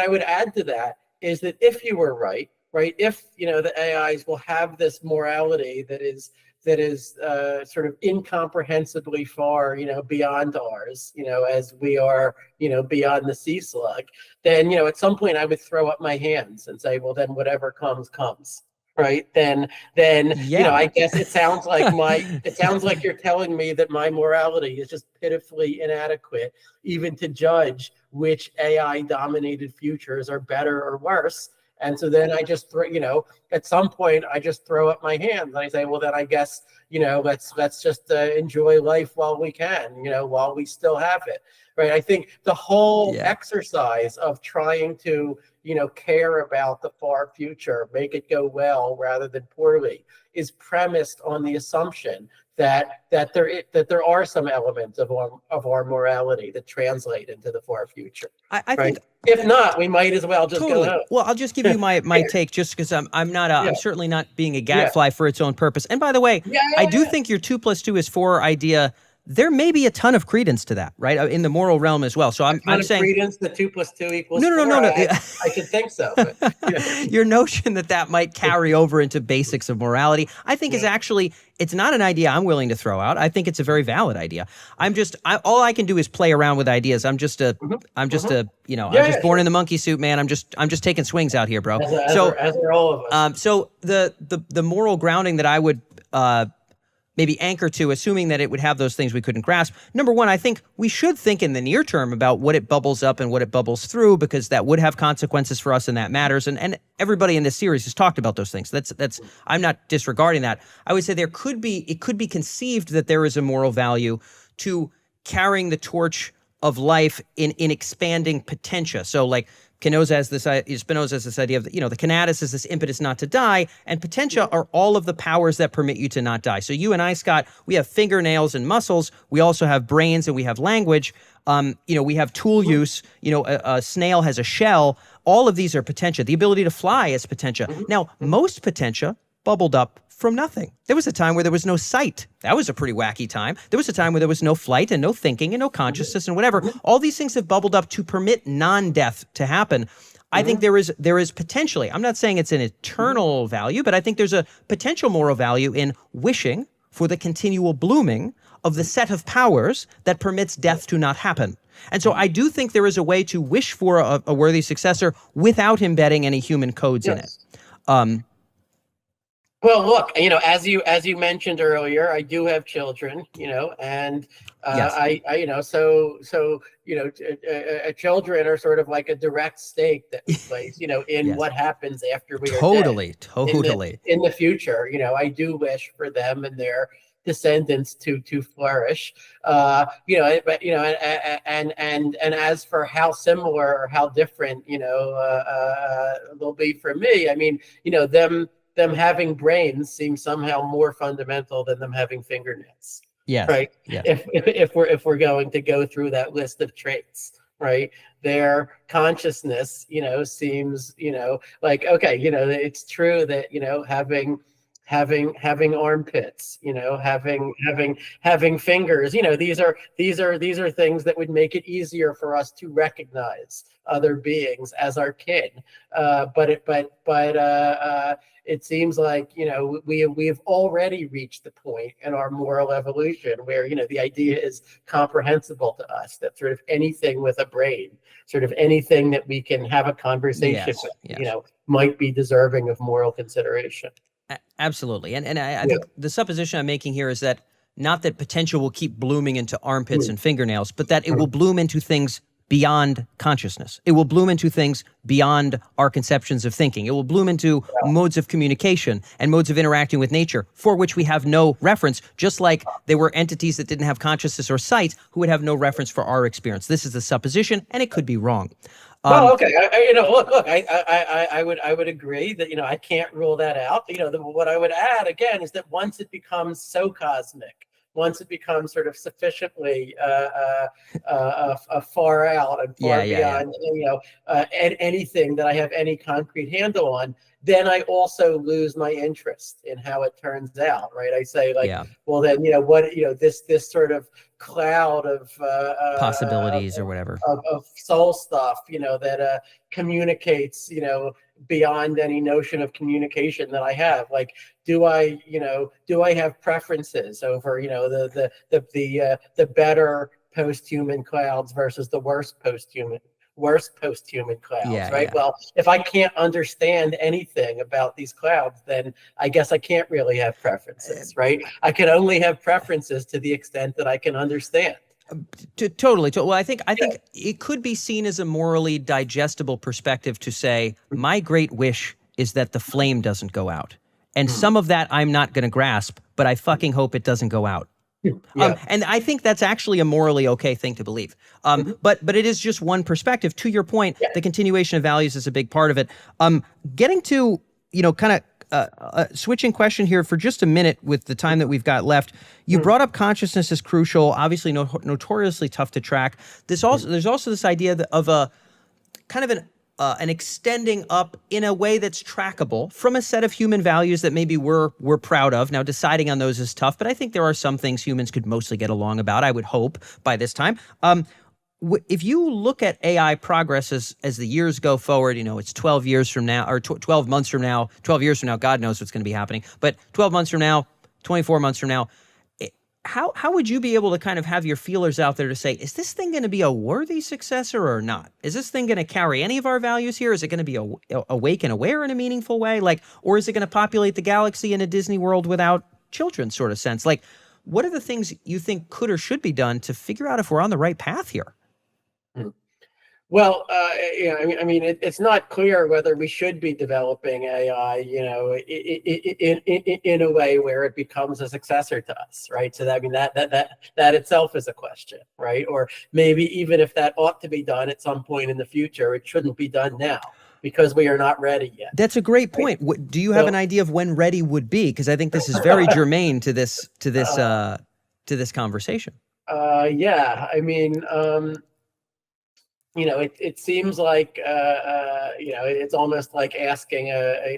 I would add to that is that if you were right, if the AIs will have this morality that is sort of incomprehensibly far, beyond ours, as we are, beyond the sea slug, then at some point I would throw up my hands and say, well, then whatever comes. Right. Then, I guess it sounds like you're telling me that my morality is just pitifully inadequate, even to judge which AI dominated futures are better or worse. And so then I just at some point I just throw up my hands and I say, well, then I guess, let's just enjoy life while we can, while we still have it. Right. I think the whole exercise of trying to, care about the far future, make it go well rather than poorly, is premised on the assumption that there are some elements of our morality that translate into the far future. I think if not, we might as well just go home. Well, I'll just give you my take, just because I'm certainly not being a gadfly for its own purpose. And by the way, I do think your 2 + 2 is 4 idea there may be a ton of credence to that, right? In the moral realm as well. So I'm saying credence that 2 + 2 = no. 4. I should think so. But, Your notion that might carry over into basics of morality, I think is actually, it's not an idea I'm willing to throw out. I think it's a very valid idea. All I can do is play around with ideas. I'm just born in the monkey suit, man. I'm just taking swings out here, bro. As are all of us. So the moral grounding that I would maybe anchor to, assuming that it would have those things we couldn't grasp. Number one, I think we should think in the near term about what it bubbles up and what it bubbles through, because that would have consequences for us and that matters. And everybody in this series has talked about those things. That's I'm not disregarding that. I would say it could be conceived that there is a moral value to carrying the torch of life in expanding potentia. So like Spinoza has this idea of, the conatus is this impetus not to die, and potentia are all of the powers that permit you to not die. So you and I, Scott, we have fingernails and muscles. We also have brains and we have language. We have tool use. A snail has a shell. All of these are potentia. The ability to fly is potentia. Now, most potentia bubbled up from nothing. There was a time where there was no sight. That was a pretty wacky time. There was a time where there was no flight and no thinking and no consciousness and whatever. All these things have bubbled up to permit non-death to happen. I think there is potentially, I'm not saying it's an eternal value, but I think there's a potential moral value in wishing for the continual blooming of the set of powers that permits death to not happen. And so I do think there is a way to wish for a worthy successor without embedding any human codes in it. Well, look, as you mentioned earlier, I do have children, and children are sort of like a direct stake that we place, in what happens after we are dead. Totally. In the future, I do wish for them and their descendants to flourish, and as for how similar or how different, they'll be for me, I mean, them having brains seems somehow more fundamental than them having fingernails. Yeah. Right. Yeah. If we're going to go through that list of traits, right? Their consciousness, seems, like, okay, it's true that, having armpits, having fingers, these are things that would make it easier for us to recognize other beings as our kin. But it seems like, we've already reached the point in our moral evolution where, the idea is comprehensible to us, that sort of anything with a brain, sort of anything that we can have a conversation with, might be deserving of moral consideration. Absolutely. And I think the supposition I'm making here is that not that potential will keep blooming into armpits and fingernails, but that it will bloom into things beyond consciousness. It will bloom into things beyond our conceptions of thinking. It will bloom into modes of communication and modes of interacting with nature for which we have no reference, just like there were entities that didn't have consciousness or sight who would have no reference for our experience. This is the supposition, and it could be wrong. Well, okay. I would agree that, I can't rule that out. What I would add again is that once it becomes so cosmic, once it becomes sort of sufficiently far out and far beyond, anything that I have any concrete handle on, then I also lose my interest in how it turns out, right? I say well, then, this sort of cloud of possibilities or whatever of soul stuff, that communicates, beyond any notion of communication that I have. Like, do I have preferences over, the better post-human clouds versus the worst post-human clouds, right? Well, if I can't understand anything about these clouds, then I guess I can't really have preferences, right? I can only have preferences to the extent that I can understand. Totally. Well, I think it could be seen as a morally digestible perspective to say, my great wish is that the flame doesn't go out. And some of that I'm not going to grasp, but I fucking hope it doesn't go out. And I think that's actually a morally okay thing to believe. But it is just one perspective. To your point, the continuation of values is a big part of it. Getting to, kind of switching question here for just a minute with the time that we've got left. You brought up consciousness as crucial, obviously notoriously tough to track. There's also this idea of a kind of and extending up in a way that's trackable from a set of human values that maybe we're proud of. Now, deciding on those is tough, but I think there are some things humans could mostly get along about, I would hope, by this time. If you look at AI progress as the years go forward, it's 12 years from now, or 12 months from now, 12 years from now, God knows what's going to be happening, but 12 months from now, 24 months from now, how would you be able to kind of have your feelers out there to say, is this thing going to be a worthy successor or not? Is this thing going to carry any of our values here? Is it going to be awake and aware in a meaningful way? Or is it going to populate the galaxy in a Disney World without children sort of sense? What are the things you think could or should be done to figure out if we're on the right path here? Well, it's not clear whether we should be developing AI, in a way where it becomes a successor to us, right? So that itself is a question, right? Or maybe even if that ought to be done at some point in the future, it shouldn't be done now because we are not ready yet. That's a great point. Right? Do you have an idea of when ready would be? Because I think this is very germane to this conversation. Yeah, it seems like it's almost like asking a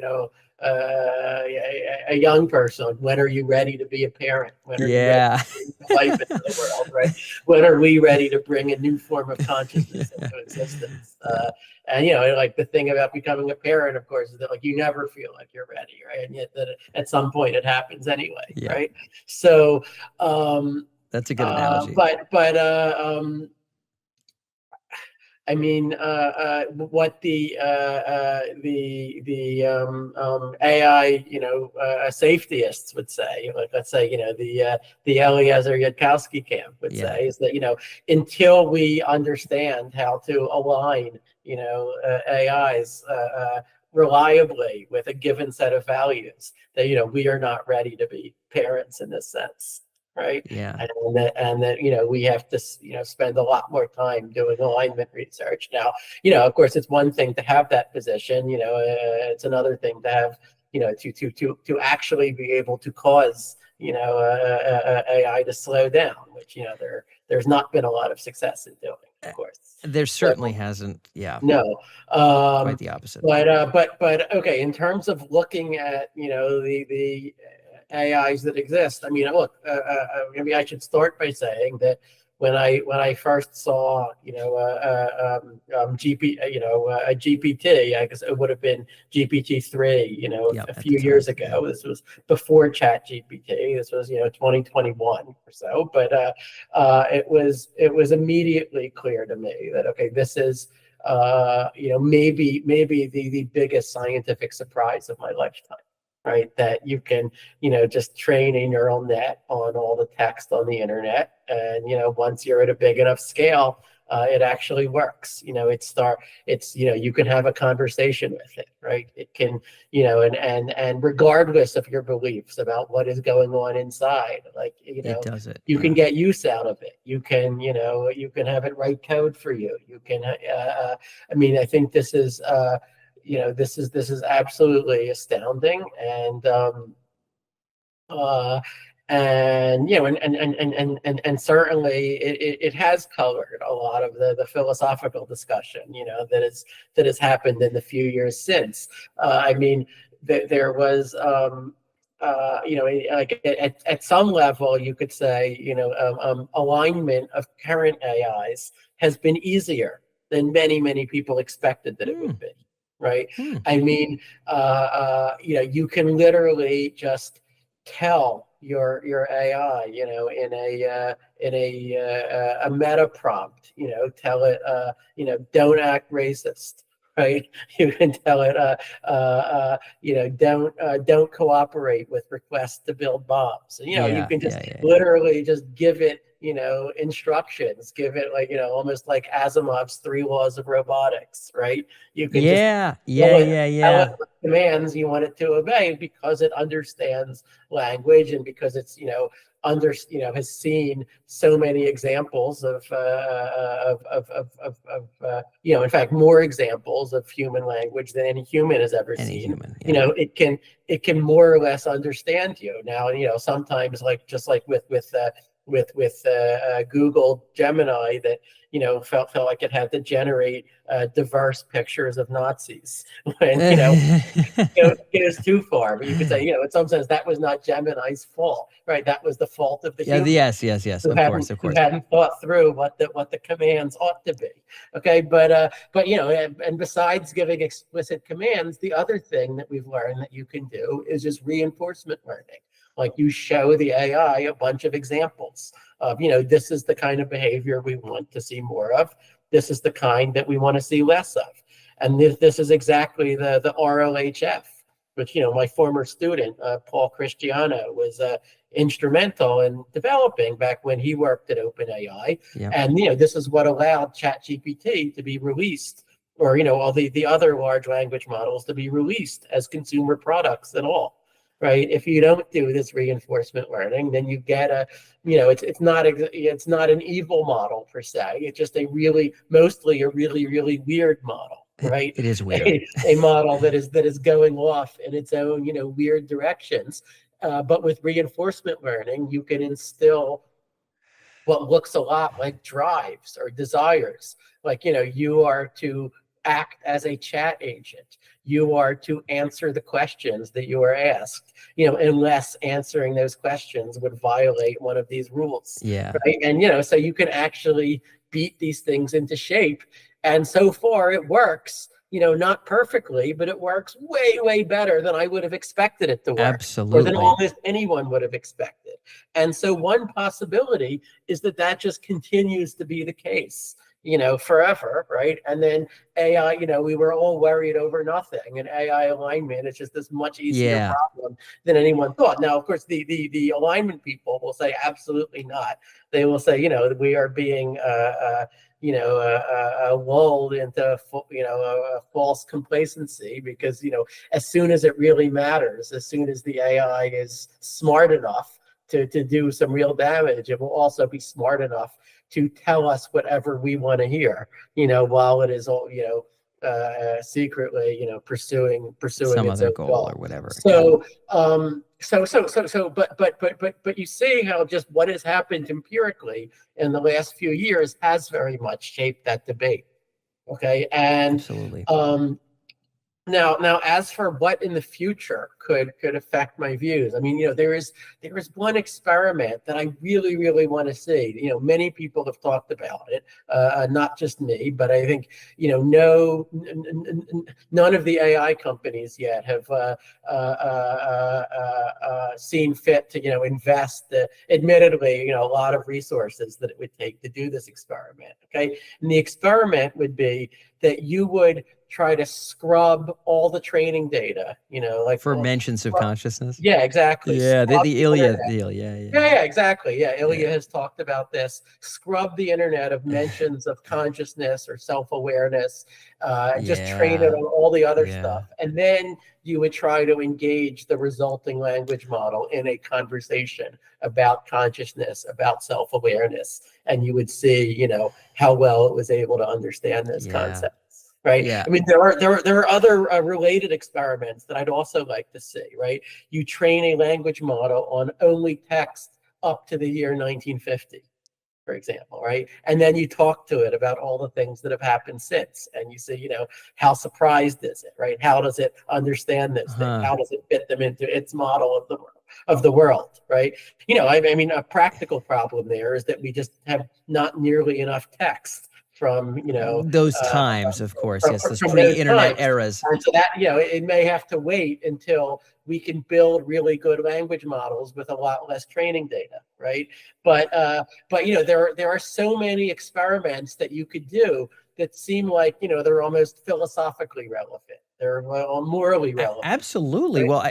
young person, when are you ready to be a parent? When are you ready to bring life into the world, right? When are we ready to bring a new form of consciousness into existence? And the thing about becoming a parent, of course, is that you never feel like you're ready, right? And yet that at some point it happens anyway, right? So that's a good analogy. What the AI, safetyists would say, let's say, the Eliezer Yudkowsky camp would say, is that, until we understand how to align, AIs reliably with a given set of values, that, we are not ready to be parents in this sense. Right. Yeah. And that we have to spend a lot more time doing alignment research. Now, of course, it's one thing to have that position. It's another thing to have to actually be able to cause AI to slow down, which there's not been a lot of success in doing. Of course, there certainly hasn't. Yeah. No. Quite the opposite. But okay. In terms of looking at the AIs that exist. Look, maybe I should start by saying that when I first saw, a GPT, I guess it would have been GPT-3, a few years ago. Yeah. This was before ChatGPT. This was, 2021 or so. But it was immediately clear to me that, okay, this is, maybe the biggest scientific surprise of my lifetime. Right, that you can, just train a neural net on all the text on the internet, and once you're at a big enough scale, it actually works. You can have a conversation with it, right? It can, and regardless of your beliefs about what is going on inside, it does it. You can get use out of it. You can, you can have it write code for you. You can, I think this is. This is absolutely astounding, and certainly it has colored a lot of the philosophical discussion, that has happened in the few years since. There was, at some level, you could say, alignment of current AIs has been easier than many people expected that it would be. Right. You can literally just tell your AI, in a meta prompt, tell it, don't act racist. Right. You can tell it, don't cooperate with requests to build bombs. You can just literally just give it, instructions, give it almost like Asimov's 3 laws of robotics, right? You can tell it what commands you want it to obey because it understands language and because it's, has seen so many examples of in fact, more examples of human language than any human has ever seen. It can more or less understand you. Now, sometimes just like with with Google Gemini that felt like it had to generate diverse pictures of Nazis when it goes too far. But you could say, in some sense, that was not Gemini's fault, right? That was the fault of the Yeah, human yes. Of course, of who course. hadn't thought through what the commands ought to be. Okay, but and besides giving explicit commands, the other thing that we've learned that you can do is just reinforcement learning. Like you show the AI a bunch of examples of, this is the kind of behavior we want to see more of. This is the kind that we want to see less of. And this is exactly the RLHF, which, my former student, Paul Christiano, was instrumental in developing back when he worked at OpenAI. Yep. And, this is what allowed ChatGPT to be released, or, all the other large language models to be released as consumer products at all. Right. If you don't do this reinforcement learning, then you get it's not an evil model per se. It's just mostly a really weird model. Right. It is weird. A model that is going off in its own, weird directions. But with reinforcement learning, you can instill what looks a lot like drives or desires. Like, you are to act as a chat agent. You are to answer the questions that you are asked, unless answering those questions would violate one of these rules. Yeah. Right. And, so you can actually beat these things into shape. And so far it works, not perfectly, but it works way better than I would have expected it to work. Absolutely. Or than almost anyone would have expected. And so one possibility is that just continues to be the case, forever, right? And then AI, we were all worried over nothing, and AI alignment is just this much easier problem than anyone thought. Now, of course, the alignment people will say absolutely not. They will say, we are being lulled into a false complacency because as soon as it really matters, as soon as the AI is smart enough to do some real damage, it will also be smart enough to tell us whatever we want to hear, while it is all, secretly, pursuing some its other own goal or whatever. So, but you see how just what has happened empirically in the last few years has very much shaped that debate. Okay, and absolutely. Now, as for what in the future could affect my views, I mean, there is one experiment that I really want to see. Many people have talked about it, not just me, but I think none of the AI companies yet have seen fit to invest, admittedly, a lot of resources that it would take to do this experiment. Okay, and the experiment would be that you would try to scrub all the training data, like for mentions of consciousness. Yeah, exactly. Yeah, the Ilya deal. Yeah, exactly. Yeah, Ilya has talked about this. Scrub the internet of mentions of consciousness or self-awareness. Just train it on all the other stuff, and then you would try to engage the resulting language model in a conversation about consciousness, about self-awareness, and you would see, how well it was able to understand those concepts. Right. Yeah. I mean, there are other related experiments that I'd also like to see. Right. You train a language model on only text up to the year 1950, for example. Right. And then you talk to it about all the things that have happened since, and you say, how surprised is it? Right. How does it understand this thing? How does it fit them into its model of the world? Right. I mean, a practical problem there is that we just have not nearly enough text from those times, of course, those from pre-internet eras. And so that it may have to wait until we can build really good language models with a lot less training data, right? But there are so many experiments that you could do that seem like they're almost philosophically relevant. They're morally relevant. Absolutely. Right? Well,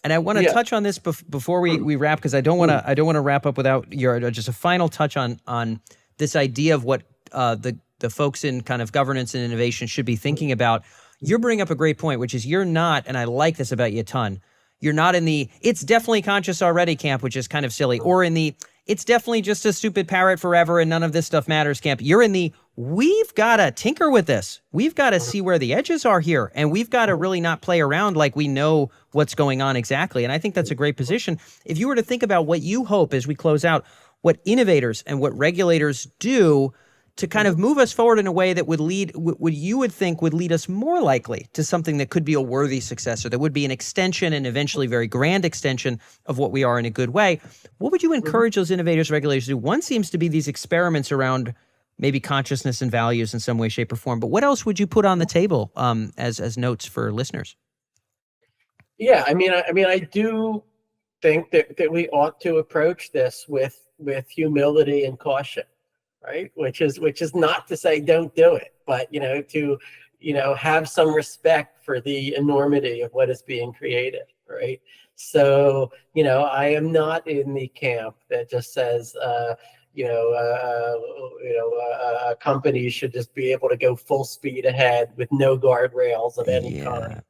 and I want to touch on this before we wrap, because I don't want to wrap up without your just a final touch on this idea of what the folks in kind of governance and innovation should be thinking about. You're bringing up a great point, which is you're not, and I like this about you a ton, you're not in the it's definitely conscious already camp, which is kind of silly, or in the it's definitely just a stupid parrot forever and none of this stuff matters camp. You're in the we've got to tinker with this. We've got to see where the edges are here, and we've got to really not play around like we know what's going on exactly. And I think that's a great position. If you were to think about what you hope as we close out, what innovators and what regulators do to kind of move us forward in a way that would lead, what you would think would lead us more likely to something that could be a worthy successor, that would be an extension and eventually very grand extension of what we are in a good way. What would you encourage those innovators, regulators to do? One seems to be these experiments around maybe consciousness and values in some way, shape, or form. But what else would you put on the table as notes for listeners? Yeah, I do think that we ought to approach this with humility and caution, right? Which is not to say don't do it, but to have some respect for the enormity of what is being created, right? So I am not in the camp that just says companies should just be able to go full speed ahead with no guardrails of any kind.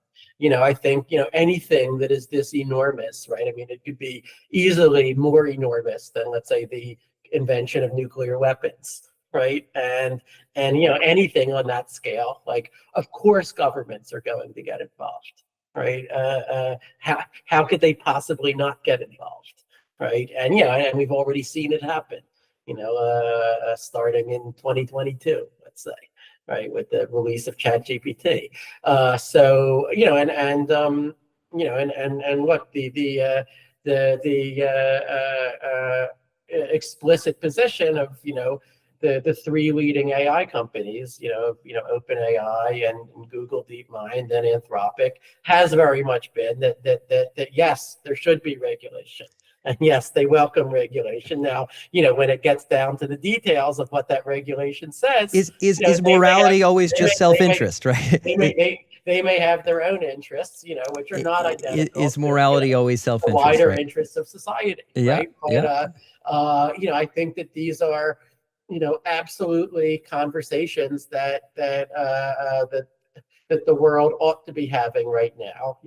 I think anything that is this enormous, right? I mean, it could be easily more enormous than, let's say, the invention of nuclear weapons, right? And anything on that scale, like, of course governments are going to get involved, right? How could they possibly not get involved, right? And and we've already seen it happen, starting in 2022, let's say, right, with the release of ChatGPT. So what the explicit position of the three leading AI companies, OpenAI and Google DeepMind and Anthropic, has very much been that yes, there should be regulation. And yes, they welcome regulation. Now, when it gets down to the details of what that regulation says, is morality always just self-interest, right? They may have their own interests, which are not identical. Is morality always self-interest? The wider right? interests of society, Yeah, right? But I think that these are, absolutely conversations that the world ought to be having right now.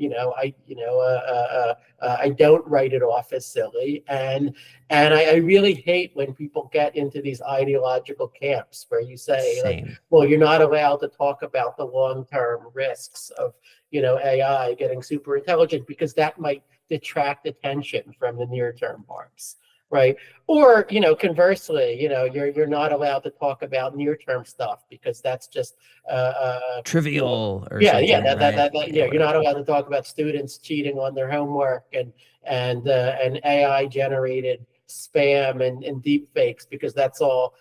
I don't write it off as silly, and I really hate when people get into these ideological camps where you say, like, well, you're not allowed to talk about the long-term risks of AI getting super intelligent because that might detract attention from the near-term harms. Right. Or, conversely, you're not allowed to talk about near-term stuff because that's just trivial. Or yeah, something, you're not allowed to talk about students cheating on their homework and AI generated spam and deep fakes because that's all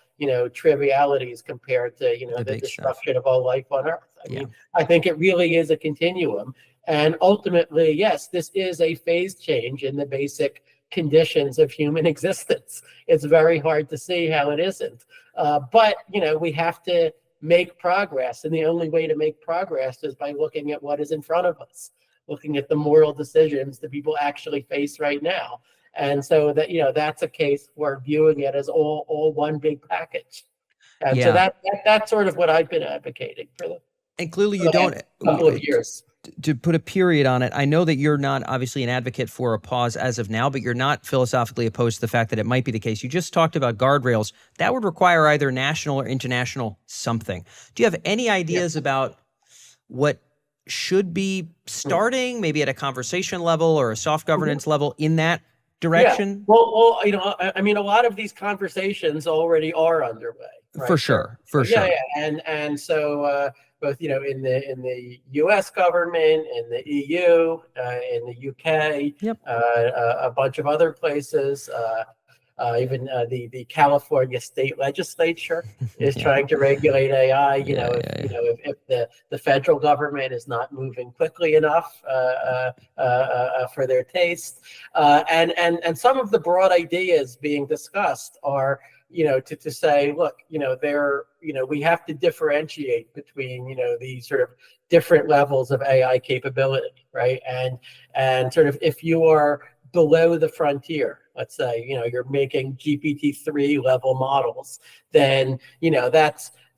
trivialities compared to the destruction of all life on Earth. I mean, I think it really is a continuum, and ultimately, yes, this is a phase change in the basic conditions of human existence. It's very hard to see how it isn't. But, we have to make progress. And the only way to make progress is by looking at what is in front of us, looking at the moral decisions that people actually face right now. And so that, that's a case for viewing it as all one big package. And so that's sort of what I've been advocating for the and clearly you don't couple of years. To put a period on it, I know that you're not obviously an advocate for a pause as of now, but you're not philosophically opposed to the fact that it might be the case. You just talked about guardrails. That would require either national or international something. Do you have any ideas about what should be starting, maybe at a conversation level or a soft governance level in that direction? Yeah. Well, I mean, a lot of these conversations already are underway. Right? For sure. Yeah. And so both, in the U.S. government, in the EU, in the UK, a bunch of other places, even the California state legislature is trying to regulate AI. If the federal government is not moving quickly enough for their taste, and some of the broad ideas being discussed are, to say, look, we have to differentiate between, these sort of different levels of AI capability, right? And sort of if you are below the frontier, let's say, you're making GPT-3 level models, then,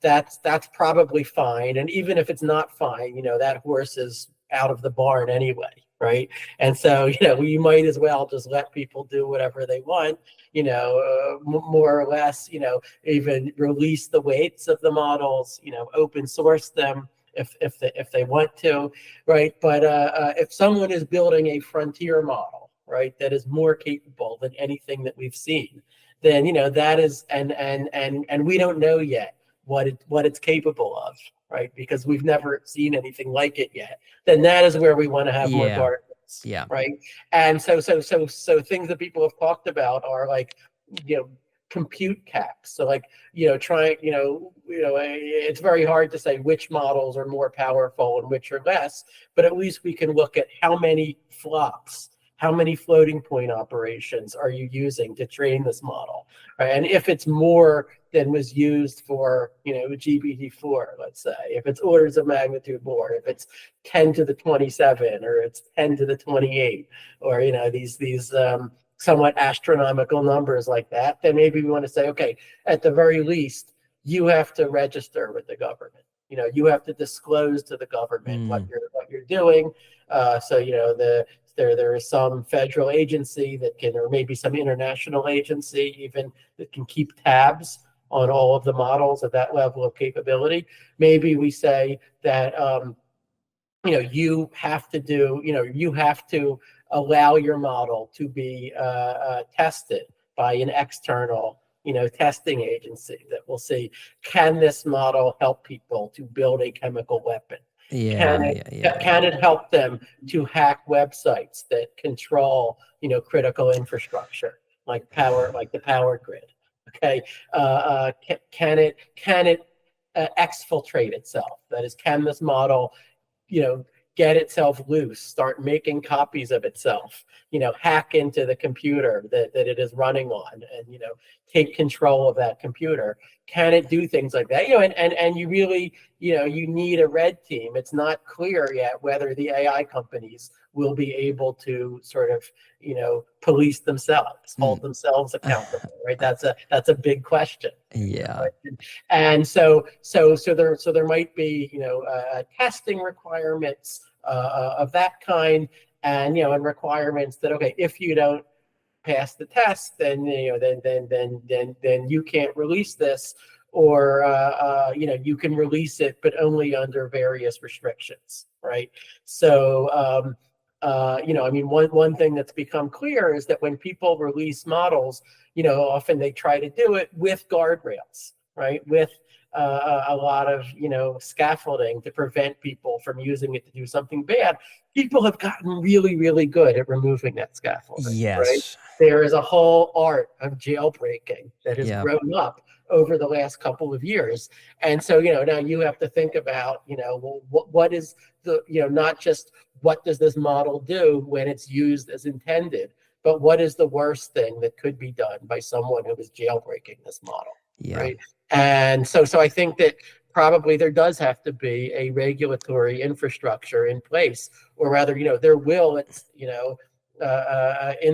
that's probably fine. And even if it's not fine, that horse is out of the barn anyway. Right. And so, you might as well just let people do whatever they want, more or less, even release the weights of the models, open source them if they want to. Right. But if someone is building a frontier model, right, that is more capable than anything that we've seen, then that is, and we don't know yet what it's capable of, right? Because we've never seen anything like it yet. Then that is where we want to have more guardrails, Yeah. right? And so things that people have talked about are like, compute caps. So like, it's very hard to say which models are more powerful and which are less, but at least we can look at how many flops, how many floating point operations are you using to train this model, right? And if it's more than was used for, GPT-4, let's say, if it's orders of magnitude more, if it's 10 to the 27 or it's 10 to the 28, or these somewhat astronomical numbers like that, then maybe we want to say, okay, at the very least, you have to register with the government. You have to disclose to the government what you're doing. There is some federal agency that can, or maybe some international agency even, that can keep tabs on all of the models at that level of capability. Maybe we say that you have to allow your model to be tested by an external testing agency that will see, can this model help people to build a chemical weapon? Can it help them to hack websites that control critical infrastructure like the power grid? Okay, can it exfiltrate itself? That is, can this model get itself loose, start making copies of itself, hack into the computer that it is running on, and take control of that computer? Can it do things like that? And you really, you need a red team. It's not clear yet whether the AI companies will be able to sort of, police themselves, hold themselves accountable, right? That's a big question. Yeah. Right? And so there might be, testing requirements of that kind, and and requirements that, okay, if you don't pass the test, then then you can't release this, or you can release it, but only under various restrictions, right? So one thing that's become clear is that when people release models, often they try to do it with guardrails, right? With a lot of scaffolding to prevent people from using it to do something bad. People have gotten really, really good at removing that scaffolding. Yes. Right? There is a whole art of jailbreaking that has grown up over the last couple of years. And so, now you have to think about, what is the, not just what does this model do when it's used as intended, but what is the worst thing that could be done by someone who is jailbreaking this model, right? And so I think that probably there does have to be a regulatory infrastructure in place, or rather, there will, in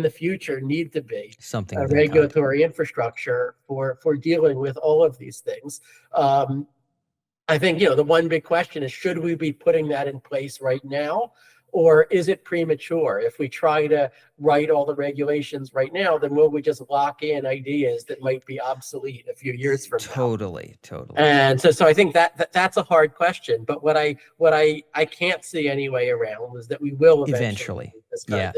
the future need to be something a regulatory infrastructure for dealing with all of these things. I think, the one big question is, should we be putting that in place right now? Or is it premature? If we try to write all the regulations right now, then will we just lock in ideas that might be obsolete a few years from now? Totally. And so I think that's a hard question. But what I can't see any way around is that we will eventually. Yeah.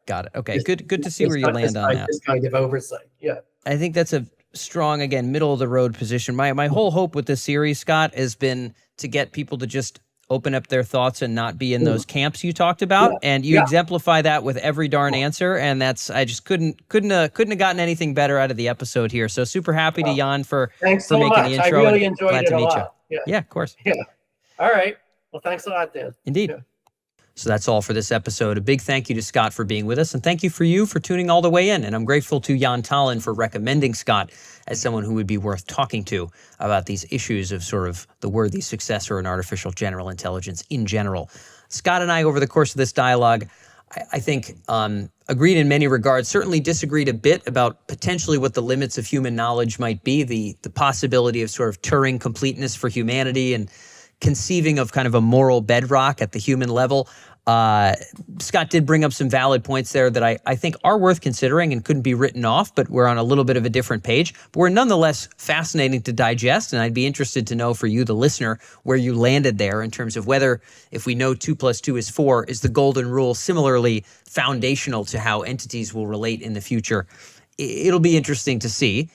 Got it. Okay. Good to see where you land on that. This kind of oversight. Yeah. I think that's a strong, again, middle of the road position. My whole hope with this series, Scott, has been to get people to just open up their thoughts and not be in those camps you talked about. And you exemplify that with every darn answer. And I just couldn't have gotten anything better out of the episode here. So super happy to Jan for making the intro. I really enjoyed it a lot. Yeah, of course. Yeah. All right. Well, thanks a lot, Dan. Indeed. Yeah. So that's all for this episode. A big thank you to Scott for being with us, and thank you for tuning all the way in. And I'm grateful to Jan Tallinn for recommending Scott as someone who would be worth talking to about these issues of sort of the worthy successor in artificial general intelligence in general. Scott and I, over the course of this dialogue, I think agreed in many regards, certainly disagreed a bit about potentially what the limits of human knowledge might be, the possibility of sort of Turing completeness for humanity and conceiving of kind of a moral bedrock at the human level. Scott did bring up some valid points there that I think are worth considering and couldn't be written off, but we're on a little bit of a different page. But we're nonetheless fascinating to digest, and I'd be interested to know for you, the listener, where you landed there in terms of whether, if we know 2 + 2 is 4, is the golden rule similarly foundational to how entities will relate in the future it'll be interesting to see.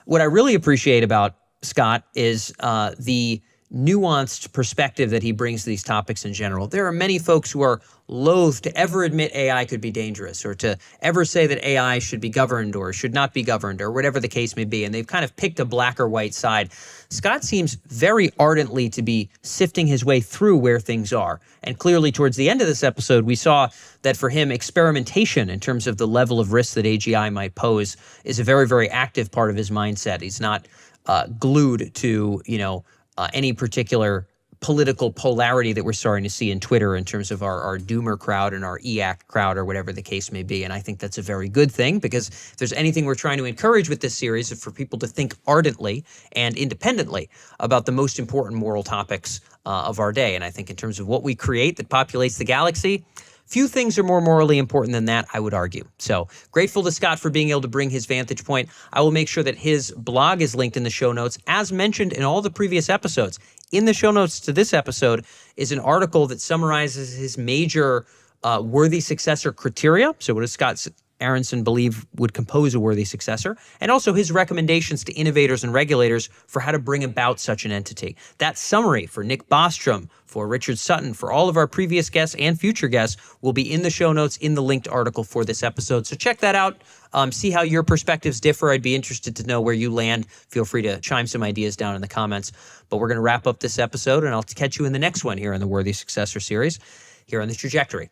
What I really appreciate about Scott is the nuanced perspective that he brings to these topics in general. There are many folks who are loath to ever admit AI could be dangerous, or to ever say that AI should be governed or should not be governed, or whatever the case may be, and they've kind of picked a black or white side. Scott seems very ardently to be sifting his way through where things are. And clearly towards the end of this episode, we saw that for him, experimentation in terms of the level of risk that AGI might pose is a very, very active part of his mindset. He's not glued to, any particular political polarity that we're starting to see in Twitter in terms of our doomer crowd and our EAC crowd, or whatever the case may be. And I think that's a very good thing, because if there's anything we're trying to encourage with this series, is for people to think ardently and independently about the most important moral topics of our day. And I think in terms of what we create that populates the galaxy, few things are more morally important than that, I would argue. So grateful to Scott for being able to bring his vantage point. I will make sure that his blog is linked in the show notes, as mentioned in all the previous episodes. In the show notes to this episode is an article that summarizes his major worthy successor criteria. So what does Scott Aaronson believe would compose a worthy successor, and also his recommendations to innovators and regulators for how to bring about such an entity. That summary for Nick Bostrom, for Richard Sutton, for all of our previous guests and future guests will be in the show notes in the linked article for this episode. So check that out. See how your perspectives differ. I'd be interested to know where you land. Feel free to chime some ideas down in the comments. But we're going to wrap up this episode, and I'll catch you in the next one here in the Worthy Successor series here on The Trajectory.